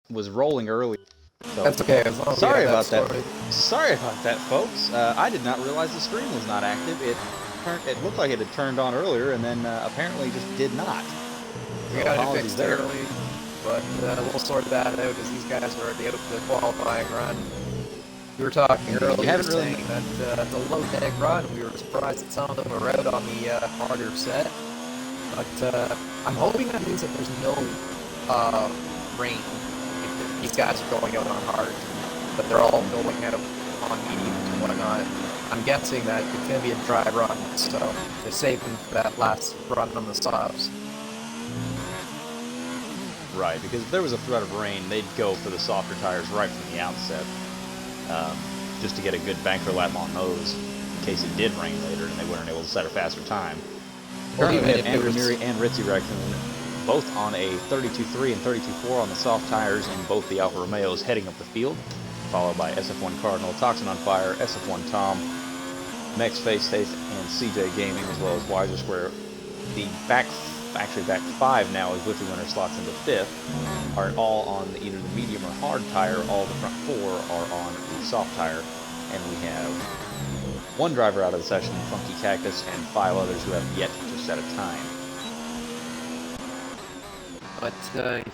was rolling early. So, That's okay, as long as we sorry have about that that. story. Sorry about that, folks. I did not realize the stream was not active. It looked like it had turned on earlier, and then apparently just did not. We So got it apologies fixed there. early, but we'll sort that out as these guys are already out of the qualifying run. We were talking We earlier haven't really. saying that the low deck run, we were surprised that some of them are out on the harder set. But I'm hoping that means that there's no rain. If these guys are going out on hard, but they're all going out on mediums and whatnot. I'm guessing that it's going to be a dry run, so they're saving for that last run on the softs. Right, because if there was a threat of rain, they'd go for the softer tires right from the outset, just to get a good banker lap on those, in case it did rain later and they weren't able to set a faster time. Currently, we have Andrew Neary and Ritzy Raccoon both on a 32.3 and 32.4 on the soft tires in both the Alfa Romeos heading up the field, followed by SF1 Cardinal, Toxin on Fire, SF1 Tom, Mex Face Safe, and CJ Gaming, as well as Wiser Square. The back 5 now, as Whiffy Winner slots into 5th, are all on either the medium or hard tire. All the front 4 are on the soft tire, and we have one driver out of the session, Funky Cactus, and 5 others who have yet to set a time. But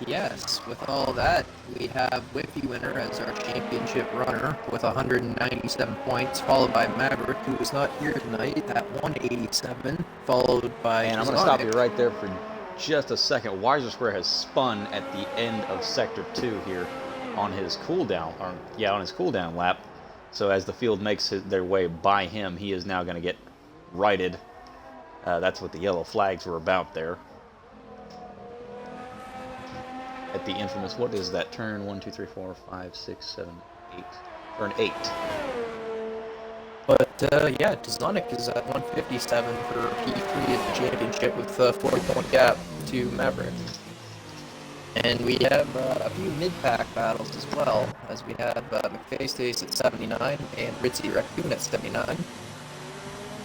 yes, with all that, we have Whiffy Winner as our championship runner with 197 points, followed by Maverick, who is not here tonight, at 187, followed by And I'm going to stop you right there for just a second. Wiser Square has spun at the end of Sector 2 here on his cooldown, on his cooldown lap. So as the field makes their way by him, he is now going to get righted. That's what the yellow flags were about there. At the infamous, what is that? Turn 1, 2, 3, 4, 5, 6, 7, 8. Turn 8. But yeah, Sonic is at 157 for P3 of the championship with a 40-point gap to Maverick. And we have a few mid-pack battles as well, as we have McFaceface at 79 and Ritzy Raccoon at 79.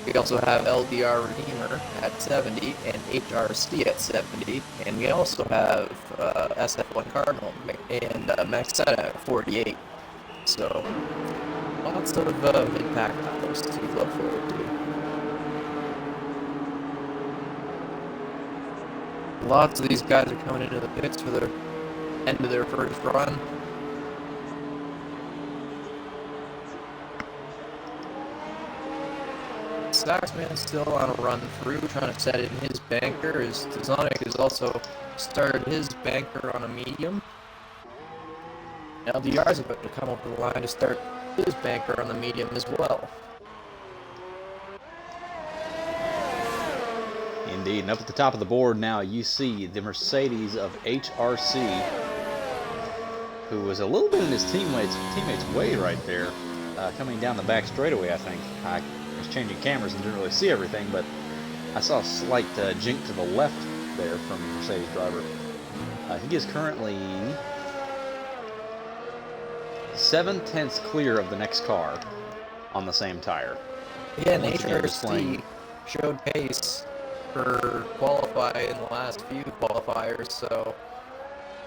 We also have LDR Redeemer at 70 and HRC at 70. And we also have SF1 Cardinal and Maxetta at 48. So, lots of mid-pack battles to look forward to. Lots of these guys are coming into the pits for the end of their first run. Saxman's still on a run through, trying to set in his banker, as Sonic has also started his banker on a medium. LDR is about to come over the line to start his banker on the medium as well. Indeed, and up at the top of the board now, you see the Mercedes of HRC, who was a little bit in his teammate's way right there, coming down the back straightaway, I think. I was changing cameras and didn't really see everything, but I saw a slight jink to the left there from the Mercedes driver. He is currently 7/10 clear of the next car on the same tire. Yeah, and HRC showed pace for qualify in the last few qualifiers, so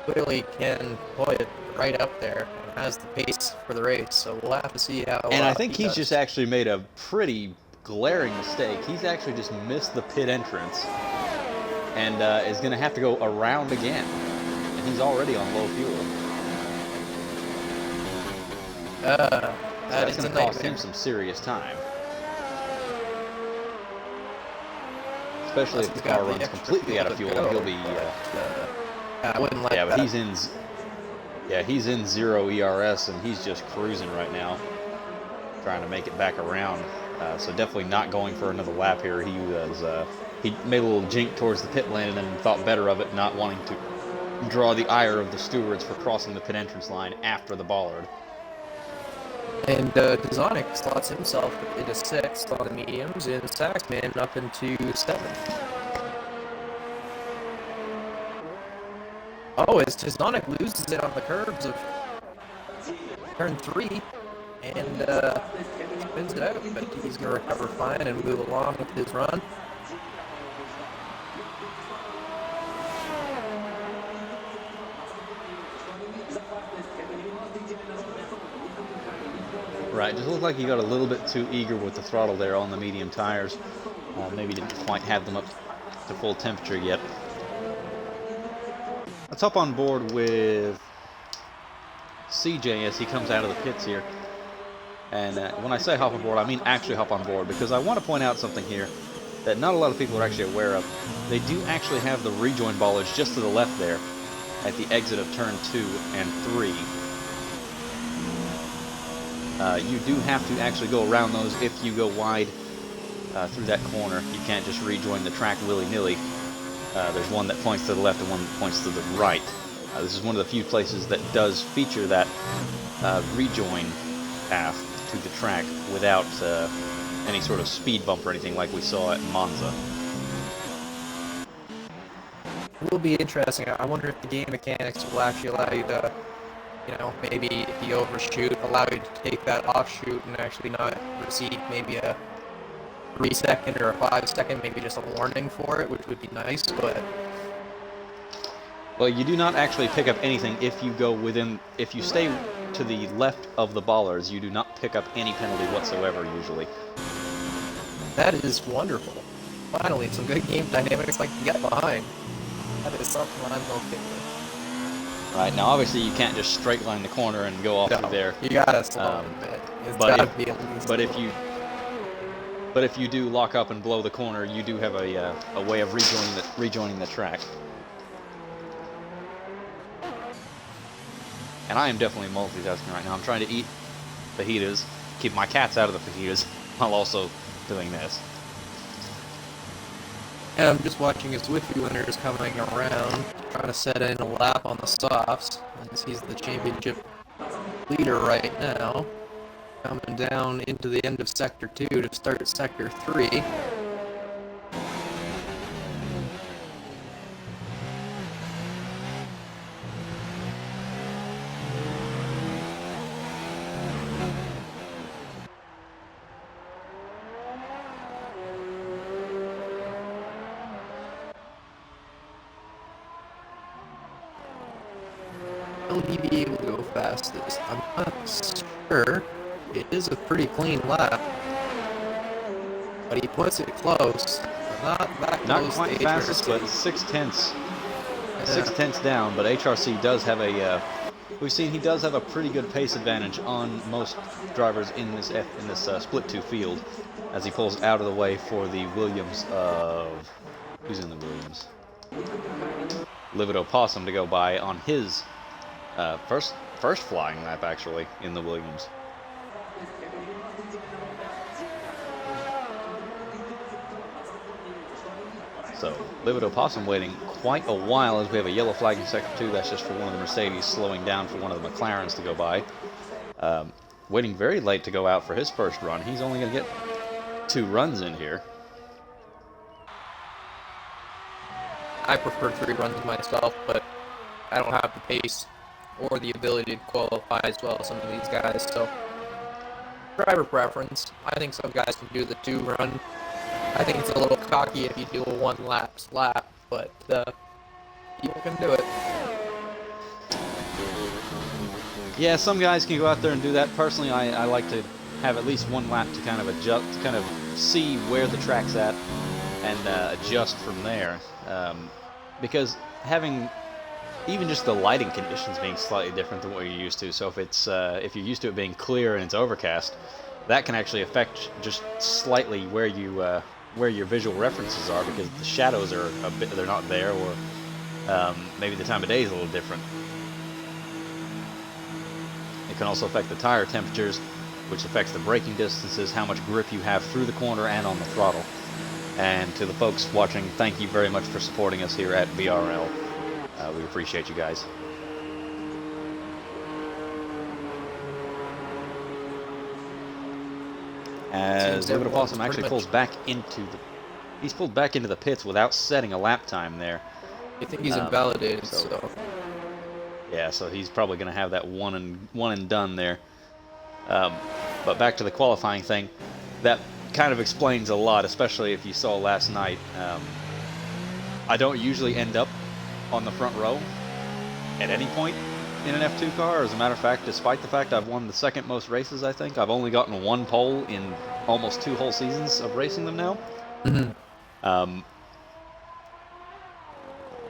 clearly can put it right up there and has the pace for the race. So we'll have to see how. And I think he's just actually made a pretty glaring mistake. He's actually just missed the pit entrance and is going to have to go around again. And he's already on low fuel. So that's going to cost him some serious time. Especially if the car runs completely out of fuel, he'll be. I wouldn't like yeah, but that. he's in 0 ERS and he's just cruising right now, trying to make it back around. So definitely not going for another lap here. He made a little jink towards the pit lane and then thought better of it, not wanting to draw the ire of the stewards for crossing the pit entrance line after the bollard. And Sonic slots himself into 6th on the mediums, and Saxman up into 7th. Oh, as Sonic loses it on the curves of turn 3, and spins it out, but he's going to recover fine and move along with his run. Right, just looked like he got a little bit too eager with the throttle there on the medium tires. Maybe didn't quite have them up to full temperature yet. Let's hop on board with CJ as he comes out of the pits here. And when I say hop on board, I mean actually hop on board, because I want to point out something here that not a lot of people are actually aware of. They do actually have the rejoin bollards just to the left there at the exit of turn 2 and 3. You do have to actually go around those if you go wide through that corner. You can't just rejoin the track willy-nilly. There's one that points to the left and one that points to the right. This is one of the few places that does feature that rejoin path to the track without any sort of speed bump or anything like we saw at Monza. It will be interesting. I wonder if the game mechanics will actually allow you to, you know, maybe if you overshoot, allow you to take that offshoot and actually not receive maybe a 3-second or a 5-second, maybe just a warning for it, which would be nice, but... Well, you do not actually pick up anything if you go within... If you stay to the left of the bollards, you do not pick up any penalty whatsoever, usually. That is wonderful. Finally, some good game dynamics like to get behind. That is something I'm okay with. Right, now obviously you can't just straight line the corner and go off through there. You gotta slow a bit. It's gotta be at least But if you do lock up and blow the corner, you do have a way of rejoining the track. And I am definitely multitasking right now. I'm trying to eat fajitas, keep my cats out of the fajitas, while also doing this. And I'm just watching his Wi-Fi winners coming around, trying to set in a lap on the softs, as he's the championship leader right now. Coming down into the end of Sector 2 to start Sector 3. Will he be able to go fastest? I'm not sure. It is a pretty clean lap, but he puts it close. Not that close. Not quite to fastest, HRC. but 6/10. 6/10 down, but HRC does have a. We've seen he does have a pretty good pace advantage on most drivers in this split 2 field, as he pulls out of the way for the Williams of who's in the Williams. Livid Opossum to go by on his first flying lap actually in the Williams. So, Livid Opossum waiting quite a while as we have a yellow flag in Sector 2. That's just for one of the Mercedes slowing down for one of the McLarens to go by. Waiting very late to go out for his first run. He's only going to get 2 runs in here. I prefer 3 runs myself, but I don't have the pace or the ability to qualify as well as some of these guys, so driver preference. I think some guys can do the 2 run. I think it's a little cocky if you do a 1 lap, but people can do it. Yeah, some guys can go out there and do that. Personally, I like to have at least 1 lap to kind of adjust, to kind of see where the track's at and adjust from there. Because having even just the lighting conditions being slightly different than what you're used to. So if you're used to it being clear and it's overcast, that can actually affect just slightly where your visual references are, because the shadows are they're not there, or maybe the time of day is a little different. It can also affect the tire temperatures, which affects the braking distances, how much grip you have through the corner and on the throttle. And to the folks watching, thank you very much for supporting us here at BRL. We appreciate you guys. As Livid Opossum actually pulls back into he's pulled back into the pits without setting a lap time there. I think he's invalidated, so yeah, so he's probably going to have that one and done there. But back to the qualifying thing, that kind of explains a lot, especially if you saw last night. I don't usually end up on the front row at any point, in an F2 car. As a matter of fact, despite the fact I've won the second most races, I think, I've only gotten one pole in almost 2 whole seasons of racing them now.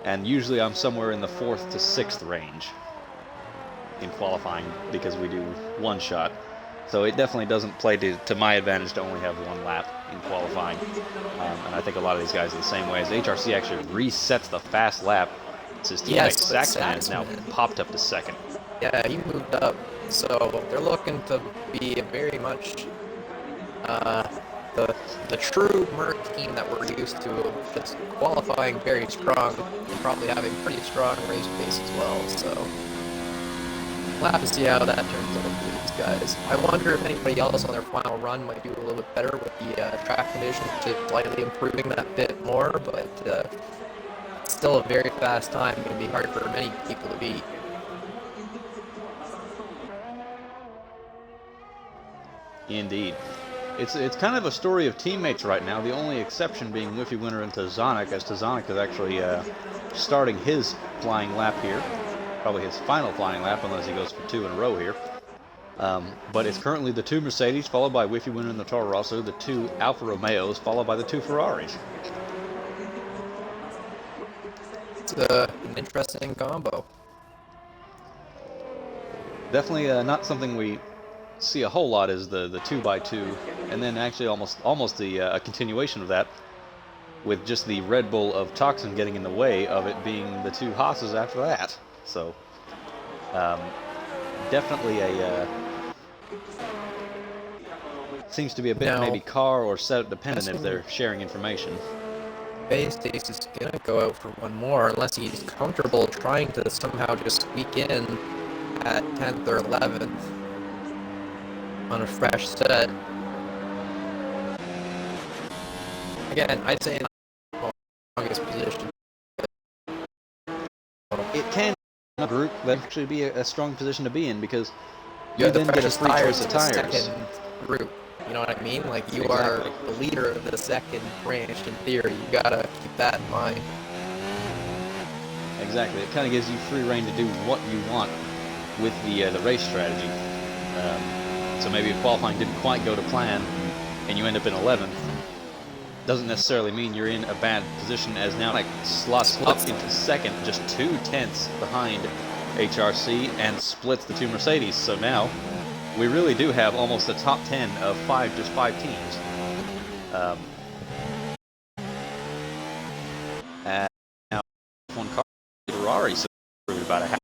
And usually I'm somewhere in the 4th to 6th range in qualifying because we do one shot. So it definitely doesn't play to my advantage to only have 1 lap in qualifying. And I think a lot of these guys are the same way. As HRC actually resets the fast lap, his teammate Saxman is now popped up to 2nd. Yeah, he moved up. So they're looking to be very much the true Merc team that we're used to, just qualifying very strong, and probably having pretty strong race pace as well. So we'll have to see how that turns out for these guys. I wonder if anybody else on their final run might do a little bit better with the track conditions, to slightly improving that bit more, but it's still a very fast time. It's going to be hard for many people to beat. Indeed. It's kind of a story of teammates right now, the only exception being Whiffy Winner and Tazonic, as Tazonic is actually starting his flying lap here. Probably his final flying lap, unless he goes for 2 in a row here. But it's currently the 2 Mercedes, followed by Whiffy Winner and the Toro Rosso, the 2 Alfa Romeos, followed by the 2 Ferraris. It's an interesting combo. Definitely not something we see a whole lot, is the 2x2, and then actually almost a continuation of that, with just the Red Bull of Toxin getting in the way of it being the 2 Haas's after that. So definitely seems to be a bit maybe car or setup dependent if they're sharing information. Base Taste is gonna go out for 1 more unless he's comfortable trying to somehow just squeak in at 10th or 11th on a fresh set. Again, I'd say in the strongest position. It can in a group that actually be a strong position to be in, because you then get a free choice of tires. Second group, you know what I mean? Like, you are the leader of the second branch in theory. You gotta keep that in mind. Exactly. It kind of gives you free reign to do what you want with the race strategy. So maybe if qualifying didn't quite go to plan and you end up in 11th, doesn't necessarily mean you're in a bad position, as now like slots up into 2nd, just 2 tenths behind HRC, and splits the 2 Mercedes. So now we really do have almost a top 10 of just five teams. And now 1 car, Ferrari, so about a half.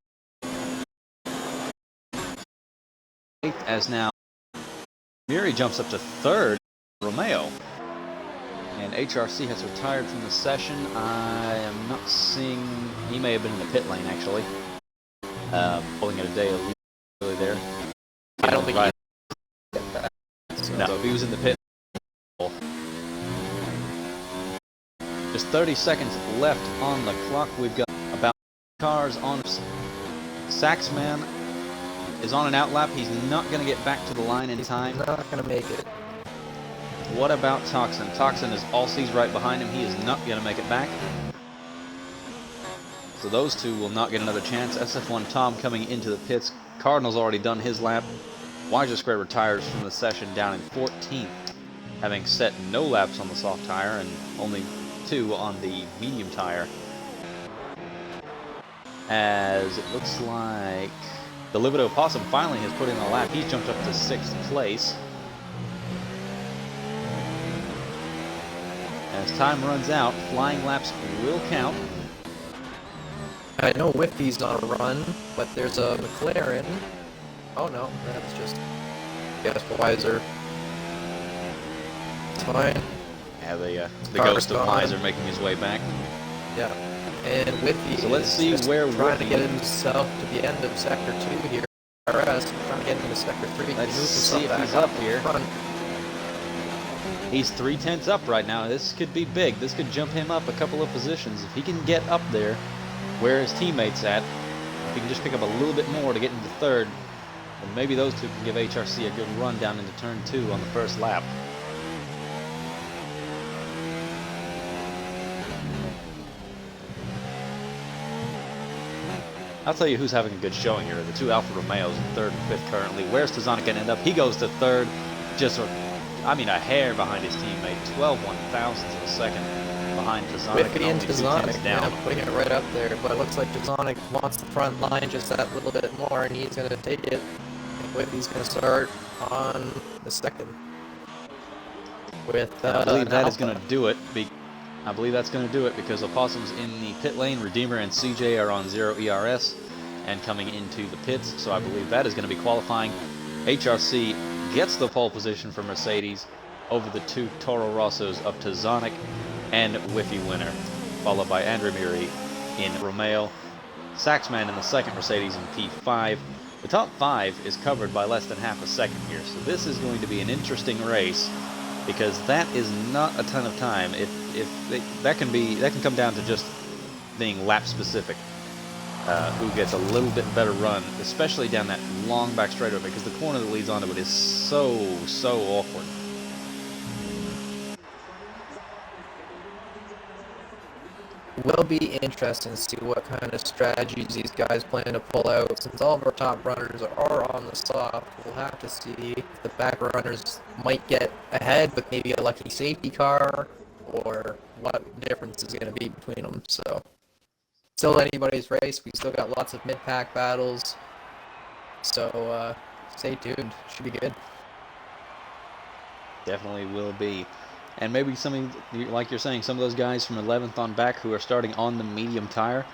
As now Miri jumps up to 3rd, Romeo. And HRC has retired from the session. I am not seeing... He may have been in the pit lane, actually. Pulling it a day really there. I don't think No, he was in the pit. Just 30 seconds left on the clock. We've got about cars on. Saxman is on an outlap. He's not going to get back to the line in time. He's not going to make it. What about Toxin? Toxin is all sees right behind him. He is not going to make it back. So those 2 will not get another chance. SF1 Tom coming into the pits. Cardinal's already done his lap. Weiser Square retires from the session down in 14th, having set no laps on the soft tire and only 2 on the medium tire. As it looks like the Livido Possum finally has put in a lap. He's jumped up to 6th place. As time runs out, flying laps will count. I know Whiffy's on a run, but there's a McLaren. Oh no, that's just, I guess, Weiser. It's fine. Yeah, the ghost of Weiser making his way back. Yeah, and Whiffy. So let's see where trying to get himself to the end of Sector 2 here. RS trying to get into Sector 3. Let's see if he's up here. He's 3 tenths up right now. This could be big. This could jump him up a couple of positions. If he can get up there where his teammate's at, if he can just pick up a little bit more to get into 3rd, then maybe those 2 can give HRC a good run down into turn 2 on the first lap. I'll tell you who's having a good showing here. The two Alfa Romeos in third and fifth currently. Where's Tazonic going to end up? He goes to third, just, a hair behind his teammate. 12 1,000ths of a second behind Tazonic. Whiffy and Tazonic, yeah, putting it right up there. But it looks like Tazonic wants the front line just that little bit more, and he's going to take it. And Whiffy's going to start on the second. I believe that is going to do it. I believe that's going to do it because Opossums in the pit lane, Redeemer and CJ are on 0 ERS and coming into the pits, so I believe that is going to be qualifying. HRC gets the pole position for Mercedes over the two Toro Rossos of Tazonic and Whiffy winner, followed by Andre Muri in Romeo, Saxman in the second Mercedes in P5. The top 5 is covered by less than half a second here, so this is going to be an interesting race because that is not a ton of time. That can come down to just being lap specific. Who gets a little bit better run, especially down that long back straightaway, because the corner that leads onto it is so awkward. Will be interesting to see what kind of strategies these guys plan to pull out. Since all of our top runners are on the soft, we'll have to see if the back runners might get ahead with maybe a lucky safety car, or what the difference is going to be between them. So, still anybody's race. We still got lots of mid-pack battles. So, stay tuned. Should be good. Definitely will be. And maybe like you're saying, some of those guys from 11th on back who are starting on the medium tire,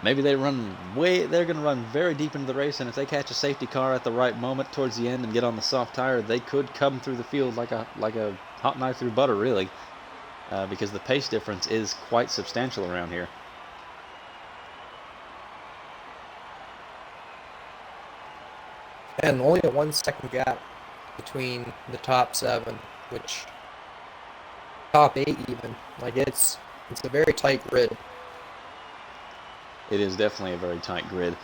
maybe they're going to run very deep into the race, and if they catch a safety car at the right moment towards the end and get on the soft tire, they could come through the field like a hot knife through butter, really, because the pace difference is quite substantial around here. And only a 1 second gap between the top 7, which top 8 even. Like it's a very tight grid. It is definitely a very tight grid.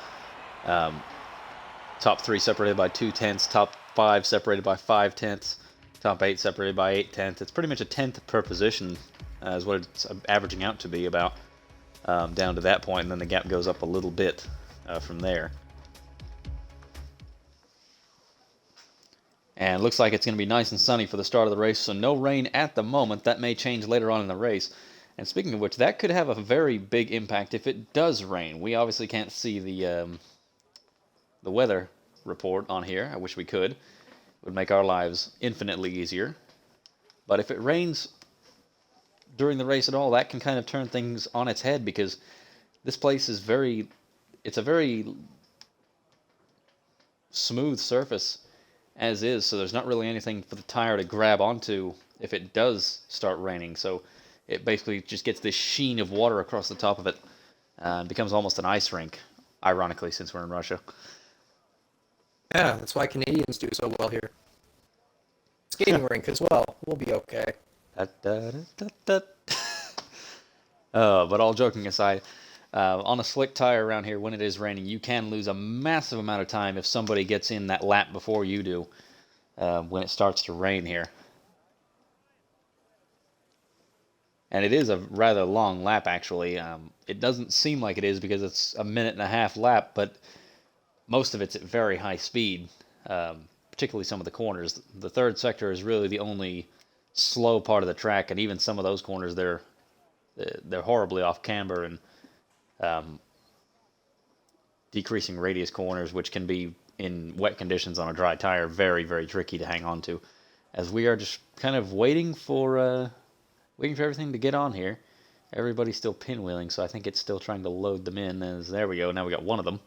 Top 3 separated by 2/10, top 5 separated by 5/10, top 8 separated by 8/10. It's pretty much a tenth per position is what it's averaging out to be about down to that point, and then the gap goes up a little bit from there. And it looks like it's going to be nice and sunny for the start of the race, so no rain at the moment. That may change later on in the race. And speaking of which, that could have a very big impact if it does rain. We obviously can't see the weather report on here. I wish we could. It would make our lives infinitely easier. But if it rains during the race at all, that can kind of turn things on its head, because this place is it's a very smooth surface as is, so there's not really anything for the tire to grab onto if it does start raining. So it basically just gets this sheen of water across the top of it and becomes almost an ice rink, ironically, since we're in Russia. Yeah, that's why Canadians do so well here. Skating rink as well. We'll be okay. But all joking aside, on a slick tire around here, when it is raining, you can lose a massive amount of time if somebody gets in that lap before you do when it starts to rain here. And it is a rather long lap, actually. It doesn't seem like it is because it's a 1.5-minute lap, but most of it's at very high speed, particularly some of the corners. The third sector is really the only slow part of the track, and even some of those corners, they're horribly off camber and decreasing radius corners, which can be, in wet conditions on a dry tire, very, very tricky to hang on to, as we are just kind of waiting for everything to get on here. Everybody's still pinwheeling, so I think it's still trying to load them in. There we go. Now we got one of them.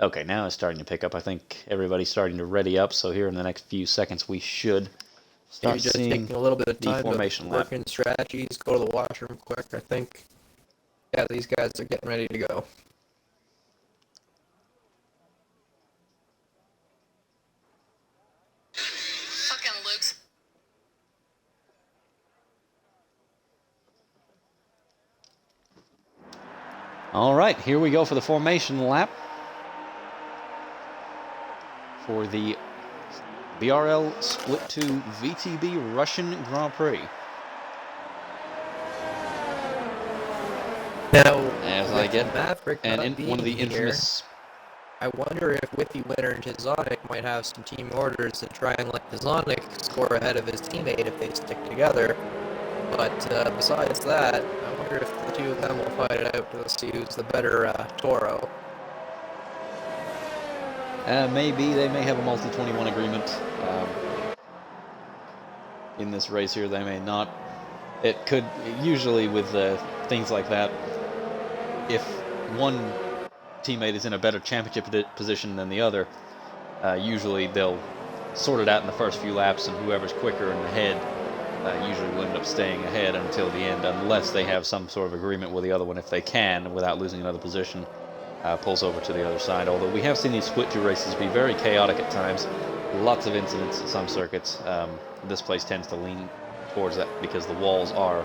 Okay, now it's starting to pick up. I think everybody's starting to ready up, so here in the next few seconds we should start Maybe just seeing taking a little bit of time formation to lap. work in strategies, go to the washroom quick. I think, yeah, these guys are getting ready to go. Fucking Luke's. All right, here we go for the formation lap for the BRL Split 2 VTB Russian Grand Prix. Now, As as I with get. Maverick And not one of the being here, infamous... I wonder if Whiffy Winner and Tizonic might have some team orders to try and let Tizonic score ahead of his teammate if they stick together. But besides that, I wonder if the two of them will fight it out to see who's the better Toro. Maybe they may have a multi-21 agreement in this race here. They may not. It could, usually with things like that, if one teammate is in a better championship position than the other, usually they'll sort it out in the first few laps, and whoever's quicker in the head usually will end up staying ahead until the end, unless they have some sort of agreement with the other one, if they can, without losing another position, pulls over to the other side. Although we have seen these split-two races be very chaotic at times, lots of incidents at some circuits. This place tends to lean towards that because the walls are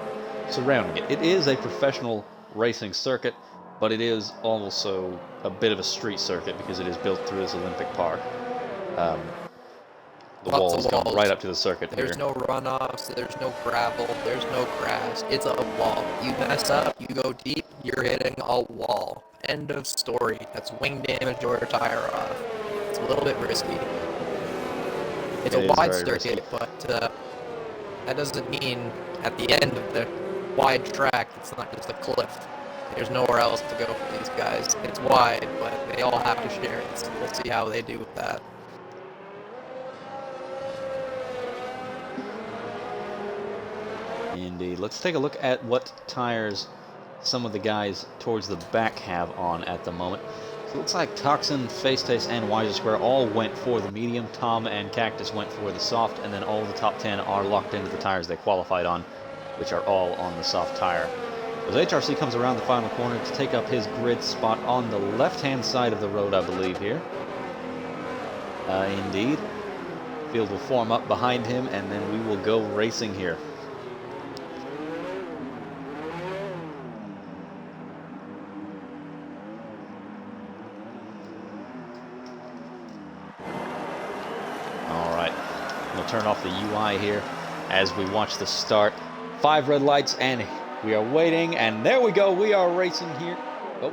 surrounding it. It is a professional racing circuit, but it is also a bit of a street circuit because it is built through this Olympic Park. The walls come right up to the circuit here. There's no runoffs, there's no gravel, there's no grass. It's a wall. You mess up, you go deep, you're hitting a wall. End of story. That's wing damage or a tire off. It's a little bit risky. It's a wide circuit, but that doesn't mean at the end of the wide track, it's not just a cliff. There's nowhere else to go for these guys. It's wide, but they all have to share it, so we'll see how they do with that. Indeed. Let's take a look at what tires some of the guys towards the back have on at the moment. So it looks like Toxin, Face Taste, and Wiser Square all went for the medium. Tom and Cactus went for the soft, and then all the top 10 are locked into the tires they qualified on, which are all on the soft tire. As HRC comes around the final corner to take up his grid spot on the left-hand side of the road, I believe, here. Indeed. Field will form up behind him, and then we will go racing here. Turn off the UI here as we watch the start. 5 red lights, and we are waiting, and there we go. We are racing here. Oh,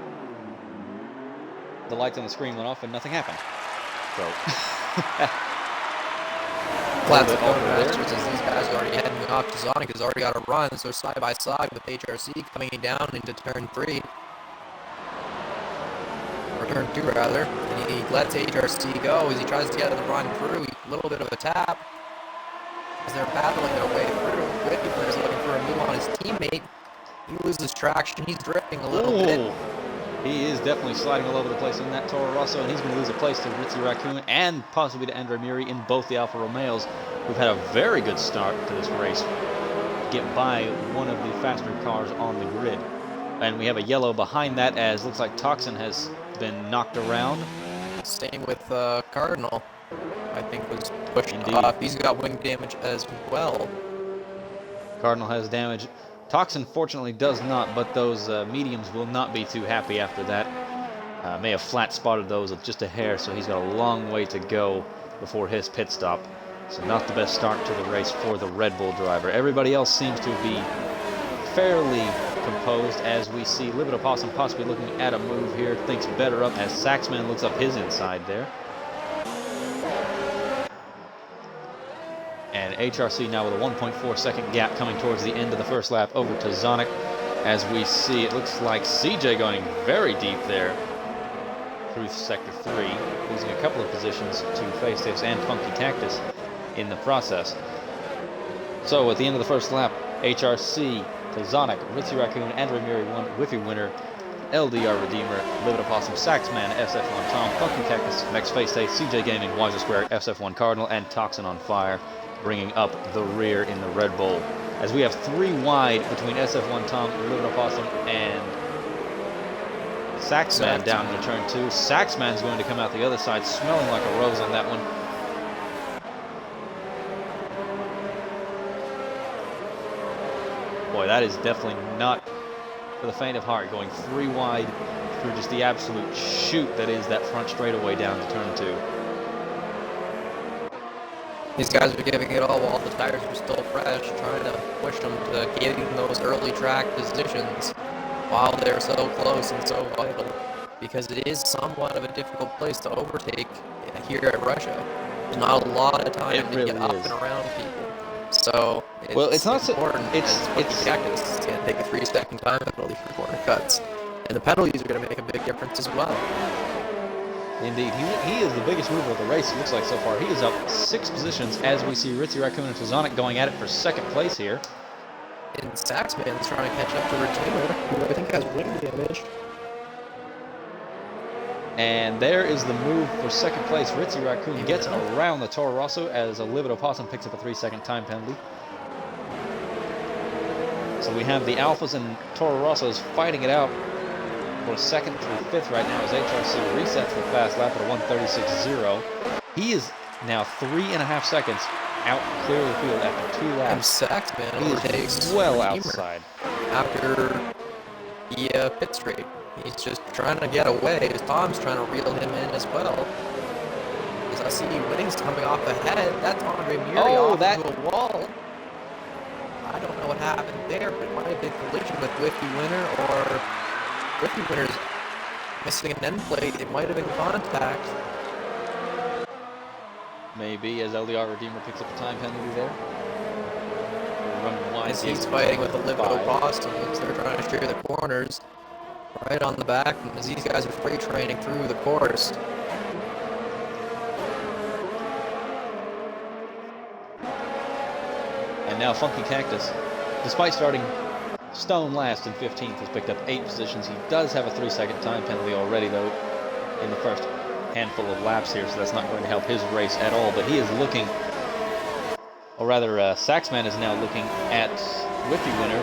the lights on the screen went off and nothing happened. So Classic Masters, as these guys are already heading off. Tizonic has already got a run, so side by side with HRC coming down into turn 3. Or turn 2 rather. And he lets HRC go as he tries to get the run through. A little bit of a tap as they're battling their way through. Whitfield is looking for a move on his teammate. He loses traction. He's drifting a little bit. He is definitely sliding all over the place in that Toro Rosso, and he's going to lose a place to Ritzy Raccoon and possibly to Andre Muri in both the Alfa Romeos, who've had a very good start to this race. Get by one of the faster cars on the grid. And we have a yellow behind that, as looks like Toxin has been knocked around. Same with Cardinal. I think was pushed off. He's got wing damage as well. Cardinal has damage. Toxin fortunately does not, but those mediums will not be too happy after that. May have flat spotted those with just a hair, so he's got a long way to go before his pit stop. So not the best start to the race for the Red Bull driver. Everybody else seems to be fairly composed, as we see Livid Opossum possibly looking at a move here. Thinks better up as Saxman looks up his inside there. And HRC now with a 1.4 second gap coming towards the end of the first lap over to Zonic. As we see, it looks like CJ going very deep there through sector 3, losing a couple of positions to Face Taste and Funky Cactus in the process. So at the end of the first lap, HRC, Tizonic, Ritzy Raccoon, Andre Muri won, Whiffy Winner, LDR Redeemer, Livid Opossum, Saxman, SF1 Tom, Funky Cactus, Mex Face Taste, CJ Gaming, Wiser Square, SF1 Cardinal, and Toxin on Fire, bringing up the rear in the Red Bull. As we have 3 wide between SF1 Tom, Livid Opossum, and Saxman down into turn 2. Saxman's going to come out the other side, smelling like a rose on that one. Boy, that is definitely not for the faint of heart, going 3 wide through just the absolute chute that is that front straightaway down to turn 2. These guys are giving it all while the tires are still fresh, trying to push them to getting those early track positions. while they're so close and so vital, because it is somewhat of a difficult place to overtake here at Russia. There's not a lot of time to get up and around people. So it's important as Funky Cactus is going to take a 3-second time penalty for corner cuts. And the penalties are going to make a big difference as well. Indeed. He is the biggest mover of the race, it looks like, so far. He is up 6 positions as we see Ritzy Raccoon and Tazonic going at it for second place here. And Saxman's trying to catch up to Redeemer, who I think has wing damage. And there is the move for second place. Ritzy Raccoon gets around the Toro Rosso as a Livid Opossum picks up a 3-second time penalty. So we have the Alphas and Toro Rossos fighting it out for second through fifth right now as HRC resets the fast lap at a 1:36.0. He is now 3.5 seconds out clear of the field after 2 laps. And Saxman overtakes well Redeemer outside after the pit straight. He's just trying to get away as Tom's trying to reel him in as well. As I see Winnings coming off ahead, that's Andre Muri off into a wall. I don't know what happened there, but it might have been collision with Whiffy Winner, or Whiffy Winner's missing an end plate. It might have been contact. Maybe, as LDR Redeemer picks up a time penalty there. As he's fighting with the Livid Opossum, as they're trying to steer the corners. Right on the back, as these guys are freight training through the course. And now Funky Cactus, despite starting stone last in 15th, has picked up 8 positions. He does have a 3-second time penalty already, though, in the first handful of laps here, so that's not going to help his race at all. But he is looking, or rather, Saxman is now looking at Whiffy Winner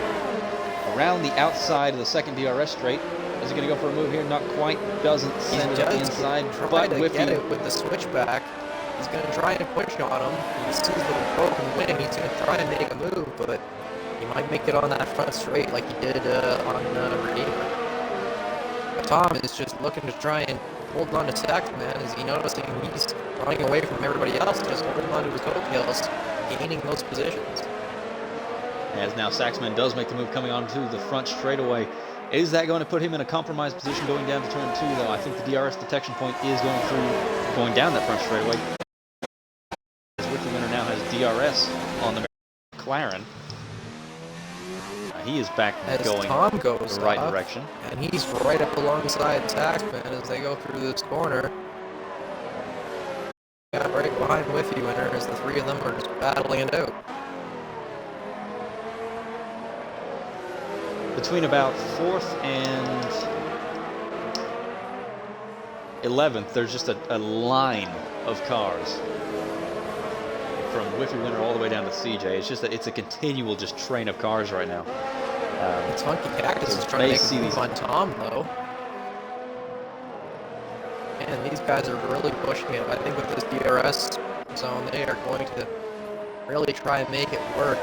around the outside of the second DRS straight. Is he going to go for a move here? Not quite. Doesn't send it inside, but Whiffy get it with the switchback. He's going to try and push on him. He sees the broken wing. He's going to try and make a move, but he might make it on that front straight like he did on Redeemer. But Tom is just looking to try and hold on to Saxman as he noticing he's running away from everybody else, just holding on to his coattails, gaining those positions. As now Saxman does make the move coming onto the front straightaway. Is that going to put him in a compromised position going down to turn 2, though? I think the DRS detection point is going down that front straightaway. As Whiffy Winner now has DRS on the McLaren. He is back as going Tom goes the right up, direction. And he's right up alongside Saxman as they go through this corner. Got right behind Whiffy Winner as the three of them are just battling it out. Between about 4th and 11th, there's just a line of cars from Whiffy Winner all the way down to CJ. It's just it's a continual just train of cars right now. It's Funky Cactus is trying to make a move on Tom, though. And these guys are really pushing it. I think with this DRS zone, they are going to really try and make it work.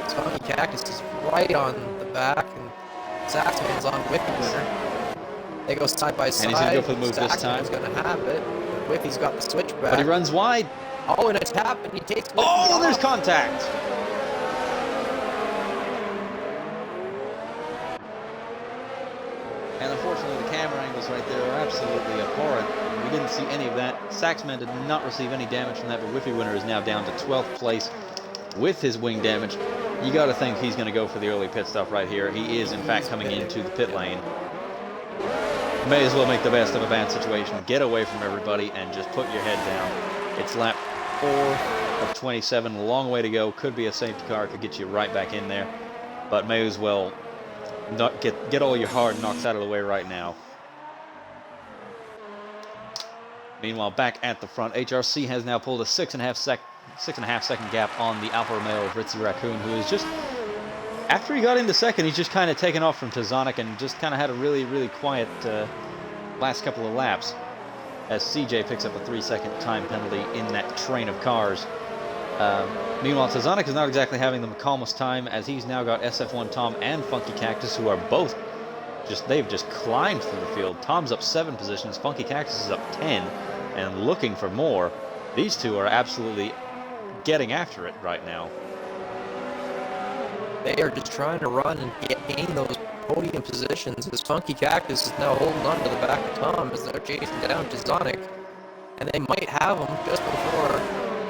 Funky Cactus is right on the back, and Saxman's on Whiffy Winner. They go side by side. And he's going to go for the move this time. He's going to have it. Whiffy's got the switchback. But he runs wide. Oh, and it's happened. He takes Whiffy off. There's contact. And unfortunately, the camera angles right there are absolutely abhorrent. We didn't see any of that. Saxman did not receive any damage from that, but Whiffy Winner is now down to 12th place with his wing damage. You got to think he's going to go for the early pit stop right here. He is, in fact, coming into the pit lane. May as well make the best of a bad situation. Get away from everybody and just put your head down. It's lap 4 of 27. A long way to go. Could be a safety car. Could get you right back in there. But may as well not get all your hard knocks out of the way right now. Meanwhile, back at the front, HRC has now pulled a 6.5 second gap on the Alfa Romeo of Ritzy Raccoon, who is just, after he got into second, he's just kind of taken off from Tazonic and just kind of had a really, really quiet last couple of laps as CJ picks up a 3-second time penalty in that train of cars. Meanwhile, Tazonic is not exactly having the calmest time as he's now got SF1 Tom and Funky Cactus, who are both they've just climbed through the field. Tom's up 7 positions, Funky Cactus is up 10 and looking for more. These two are absolutely getting after it right now. They are just trying to run and gain those podium positions as Funky Cactus is now holding on to the back of Tom as they're chasing down to Sonic. And they might have him just before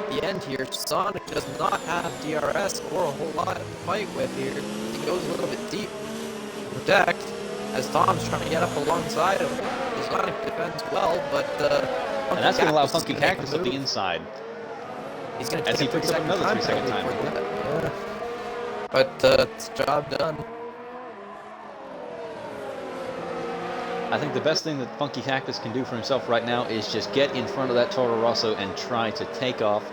the end here. Sonic does not have DRS or a whole lot to fight with here. He goes a little bit deep to protect as Tom's trying to get up alongside him. Sonic defends well, but and that's going to allow Funky Cactus up the inside. He's going to as he picks up another 3-second time. Yeah. But it's job done. I think the best thing that Funky Cactus can do for himself right now is just get in front of that Toro Rosso and try to take off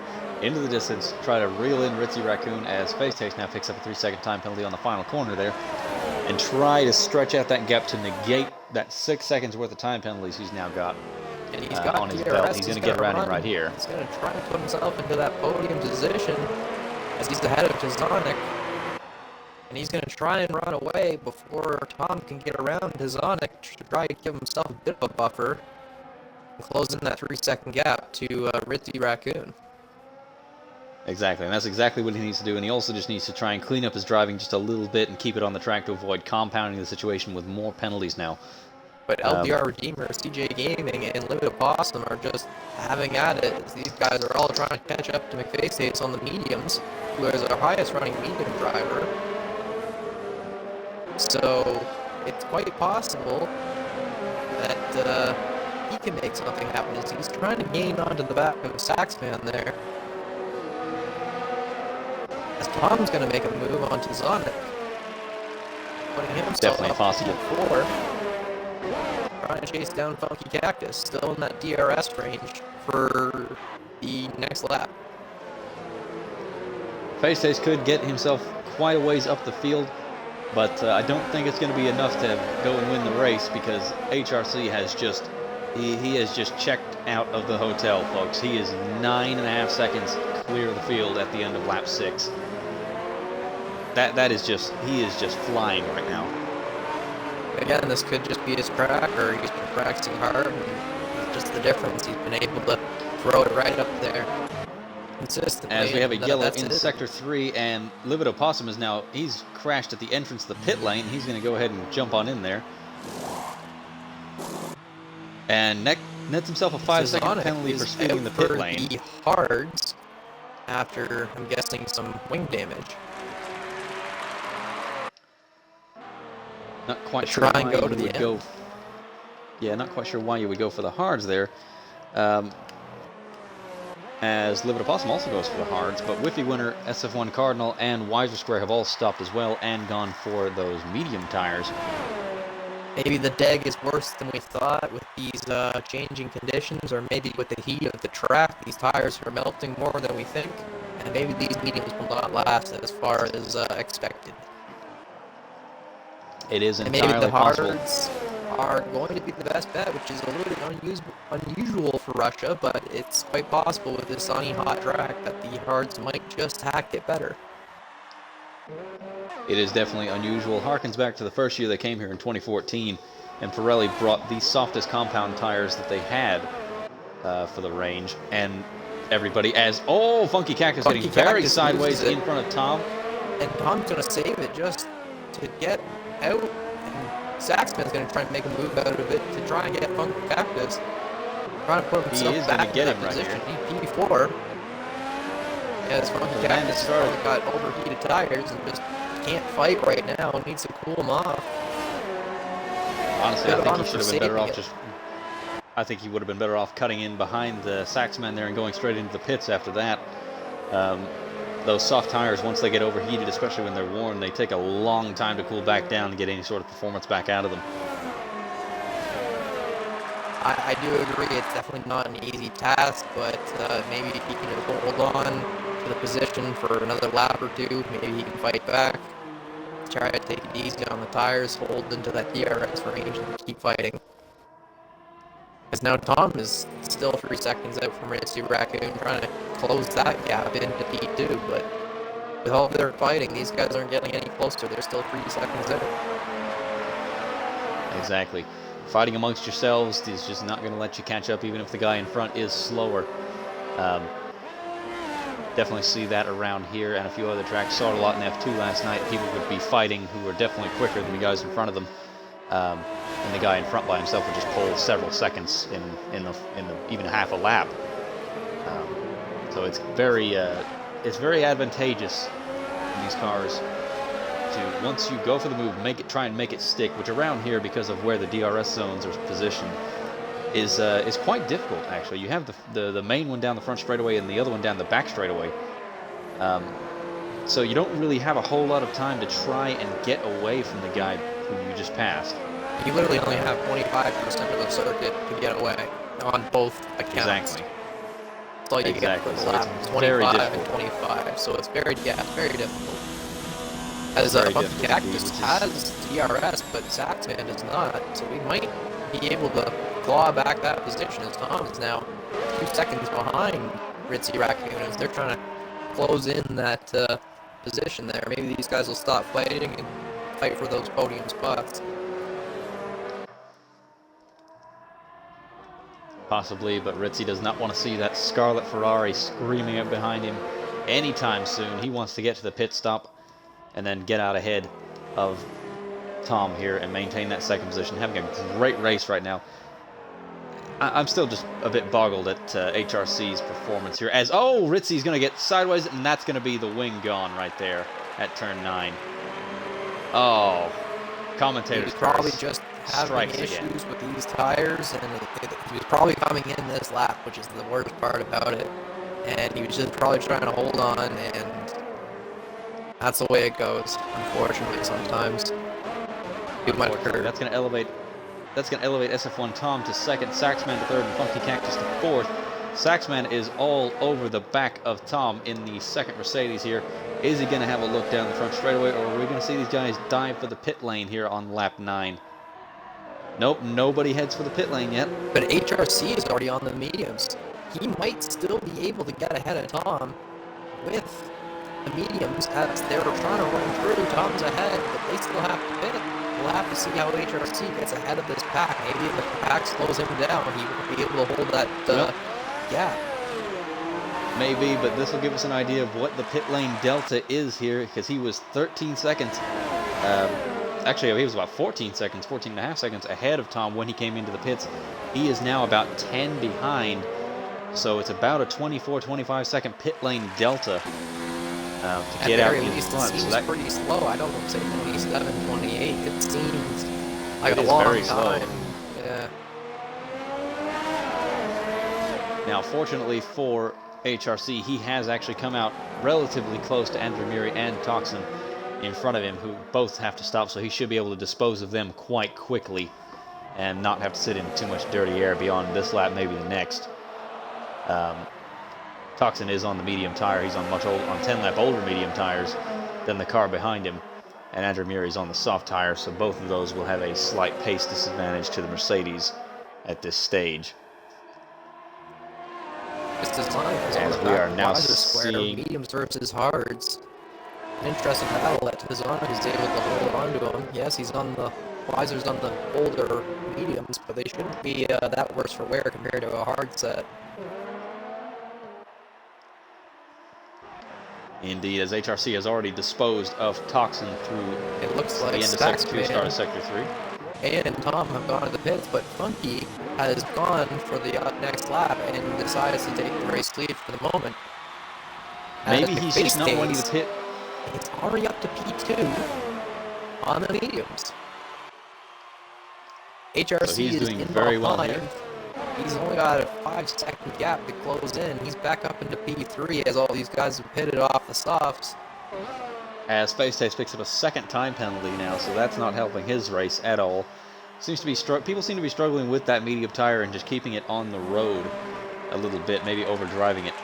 into the distance, try to reel in Ritzy Raccoon as Face Taste now picks up a 3-second time penalty on the final corner there, and try to stretch out that gap to negate that 6 seconds worth of time penalties he's now got, and he's got on his belt. He's going to get around him right here. He's going to try to put himself into that podium position as he's ahead of Tizonic. And he's going to try and run away before Tom can get around Tizonic to try to give himself a bit of a buffer and close in that 3-second gap to Ritzy Raccoon. Exactly, and that's exactly what he needs to do, and he also just needs to try and clean up his driving just a little bit and keep it on the track to avoid compounding the situation with more penalties now. But LDR Redeemer, CJ Gaming, and Limited Possum are just having at it as these guys are all trying to catch up to McFaceface on the mediums, who is our highest running medium driver. So it's quite possible that he can make something happen as he's trying to gain onto the back of a Saxman there. As Tom's going to make a move onto Zonic, putting himself definitely up possible. Four, trying to chase down Funky Cactus, still in that DRS range for the next lap. Face Taste could get himself quite a ways up the field, but I don't think it's going to be enough to go and win the race because HRC has just, he has just checked out of the hotel, folks. He is 9.5 seconds clear of the field at the end of lap 6. That is just, he is just flying right now. Again, this could just be his track, or he's been practicing hard, and just the difference. He's been able to throw it right up there consistently. As we have a yellow in Sector 3, and Livid Opossum is now, he's crashed at the entrance to the pit lane. He's going to go ahead and jump on in there. And nets himself a 5-second penalty for speeding the pit lane. The hards after, I'm guessing, some wing damage. Not quite sure why you would go. Yeah, not quite sure why you would go for the hards there. As Livid Opossum also goes for the hards, but Whiffy Winner, SF1 Cardinal, and Wiser Square have all stopped as well and gone for those medium tires. Maybe the DEG is worse than we thought with these changing conditions, or maybe with the heat of the track, these tires are melting more than we think, and maybe these mediums will not last as far as expected. It is and entirely maybe the possible. hards are going to be the best bet, which is a little unusual for Russia, but it's quite possible with this sunny, hot track that the hards might just hack it better. It is definitely unusual. Harkens back to the first year they came here in 2014, and Pirelli brought the softest compound tires that they had for the range, and everybody Funky Cactus getting very sideways in front of Tom. And Tom's going to save it just to get out, and Saxman's going to try and make a move out of it to try and get Funky Cactus. Trying to put himself back in that position. P4. As Funky Cactus got overheated tires and just can't fight right now. Needs to cool him off. Honestly, I think he should have been better off I think he would have been better off cutting in behind the Saxman there and going straight into the pits after that. Those soft tires, once they get overheated, especially when they're worn, they take a long time to cool back down and get any sort of performance back out of them. I do agree, it's definitely not an easy task, but maybe if he can hold on to the position for another lap or two, maybe he can fight back. Try to take it easy on the tires, hold into that DRS range, and keep fighting. As now Tom is still 3 seconds out from Ritzy Raccoon, trying to close that gap into P2, but with all their fighting, these guys aren't getting any closer. They're still 3 seconds out. Exactly. Fighting amongst yourselves is just not going to let you catch up, even if the guy in front is slower. Definitely see that around here and a few other tracks. Saw it a lot in F2 last night. People would be fighting who were definitely quicker than the guys in front of them. And the guy in front by himself would just pull several seconds in even half a lap. So it's very advantageous in these cars to, once you go for the move, try and make it stick, which around here, because of where the DRS zones are positioned, is quite difficult, actually. You have the main one down the front straightaway and the other one down the back straightaway. So you don't really have a whole lot of time to try and get away from the guy who you just passed. You literally only have 25% of the circuit to get away on both accounts. Exactly. That's all you get for the lap. It's 25 and 25. So it's very difficult. As Cactus has DRS, but Saxman does not. So we might be able to claw back that position, as Tom is now 2 seconds behind Ritzy Raccoon as they're trying to close in that position there. Maybe these guys will stop fighting and fight for those podium spots. Possibly, but Ritzy does not want to see that scarlet Ferrari screaming up behind him anytime soon. He wants to get to the pit stop and then get out ahead of Tom here and maintain that second position. Having a great race right now. I'm still just a bit boggled at HRC's performance here. As, oh, Ritzy's going to get sideways, and that's going to be the wing gone right there at turn 9. Oh, commentators probably just having issues with these tires, and he was probably coming in this lap, which is the worst part about it. And he was just probably trying to hold on, and that's the way it goes, unfortunately, sometimes. Too much curve. That's going to elevate SF1 Tom to second, Saxman to third, and Funky Cactus to fourth. Saxman is all over the back of Tom in the second Mercedes here. Is he going to have a look down the front straightaway, or are we going to see these guys dive for the pit lane here on lap 9? Nope, nobody heads for the pit lane yet. But HRC is already on the mediums. He might still be able to get ahead of Tom with the mediums as they're trying to run through. Tom's ahead, but they still have to pit. We'll have to see how HRC gets ahead of this pack. Maybe if the pack slows him down, he won't be able to hold that gap. Maybe, but this will give us an idea of what the pit lane delta is here, because he was 13 seconds. Actually, he was about 14 and a half seconds ahead of Tom when he came into the pits. He is now about 10 behind, so it's about a 24-25 second pit lane delta to get out in front. It seems pretty slow. I don't say 27, 28. It seems like a is long very time. slow. Yeah. Now, fortunately for HRC, he has actually come out relatively close to Andrew Muri and Toxin in front of him, who both have to stop, so he should be able to dispose of them quite quickly and not have to sit in too much dirty air beyond this lap, maybe the next. Toxin is on the medium tire. He's on 10-lap older medium tires than the car behind him, and Andrew Muri is on the soft tire, so both of those will have a slight pace disadvantage to the Mercedes at this stage. As we are now seeing mediums versus hards. An interesting battle that Tizana is able to hold on to him. Yes, he's on the Weiser's on the older mediums, but they shouldn't be that worse for wear compared to a hard set. Indeed, as HRC has already disposed of Toxin through it looks like the end of Sector 2, start of Sector 3. And Tom have gone to the pits, but Funky has gone for the next lap and decides to take the race lead for the moment. Maybe he's just not wanting to pit. It's already up to P2 on the mediums. HRC so he's is doing very well behind. here. He's only got a 5-second gap to close in. He's back up into P3 as all these guys have pitted off the softs. As Space Taste picks up a second time penalty now, so that's not helping his race at all. People seem to be struggling with that medium tire and just keeping it on the road a little bit, maybe overdriving it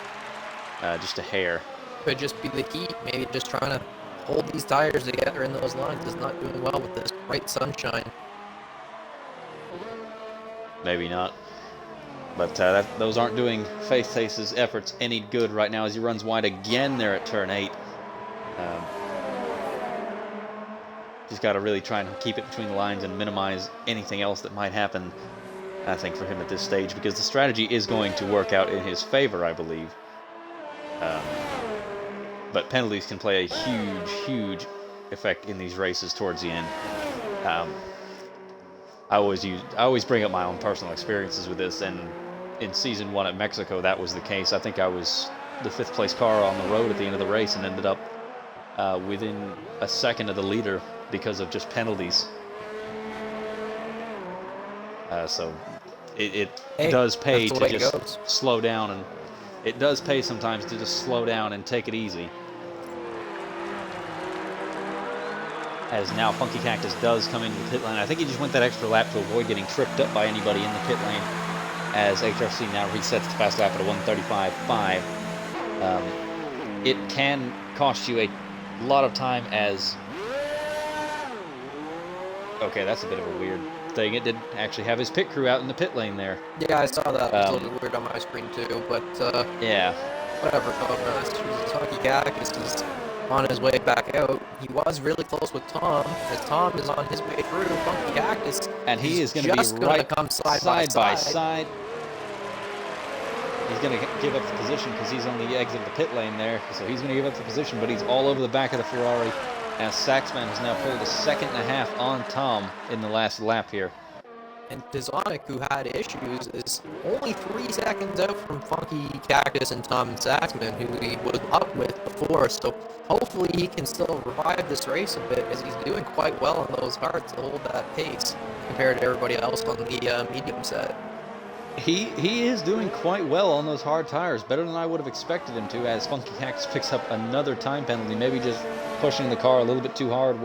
just a hair. Could just be the heat, maybe just trying to hold these tires together in those lines is not doing well with this bright sunshine. Maybe not. But those aren't doing Faith Taste's efforts any good right now as he runs wide again there at turn 8. Just got to really try and keep it between the lines and minimize anything else that might happen, I think, for him at this stage, because the strategy is going to work out in his favor, I believe. but penalties can play a huge effect in these races towards the end. I always bring up my own personal experiences with this, and in season 1 at Mexico, that was the case. I think I was the 5th place car on the road at the end of the race and ended up within a second of the leader because of just penalties. So it does pay to just slow down, and it does pay sometimes to just slow down and take it easy. As now Funky Cactus does come into the pit lane. I think he just went that extra lap to avoid getting tripped up by anybody in the pit lane, as HRC now resets the fast lap at a 1:35.5. It can cost you a lot of time as... Okay, that's a bit of a weird thing. It did actually have his pit crew out in the pit lane there. Yeah, I saw that. It was a little bit weird on my screen too, but yeah. Whatever. Funky Cactus is on his way back out. He was really close with Tom, as Tom is on his way through. Funky Cactus, and he is going to be right come side by side. He's going to give up the position because he's on the exit of the pit lane there. So he's going to give up the position, but he's all over the back of the Ferrari, as Saxman has now pulled a 1.5 seconds on Tom in the last lap here. And Dizonic, who had issues, is only 3 seconds out from Funky Cactus and Tom Saxman, who he was up with before. So hopefully he can still revive this race a bit, as he's doing quite well on those hards to hold that pace compared to everybody else on the medium set. He is doing quite well on those hard tires, better than I would have expected him to, as Funky Cactus picks up another time penalty, maybe just pushing the car a little bit too hard,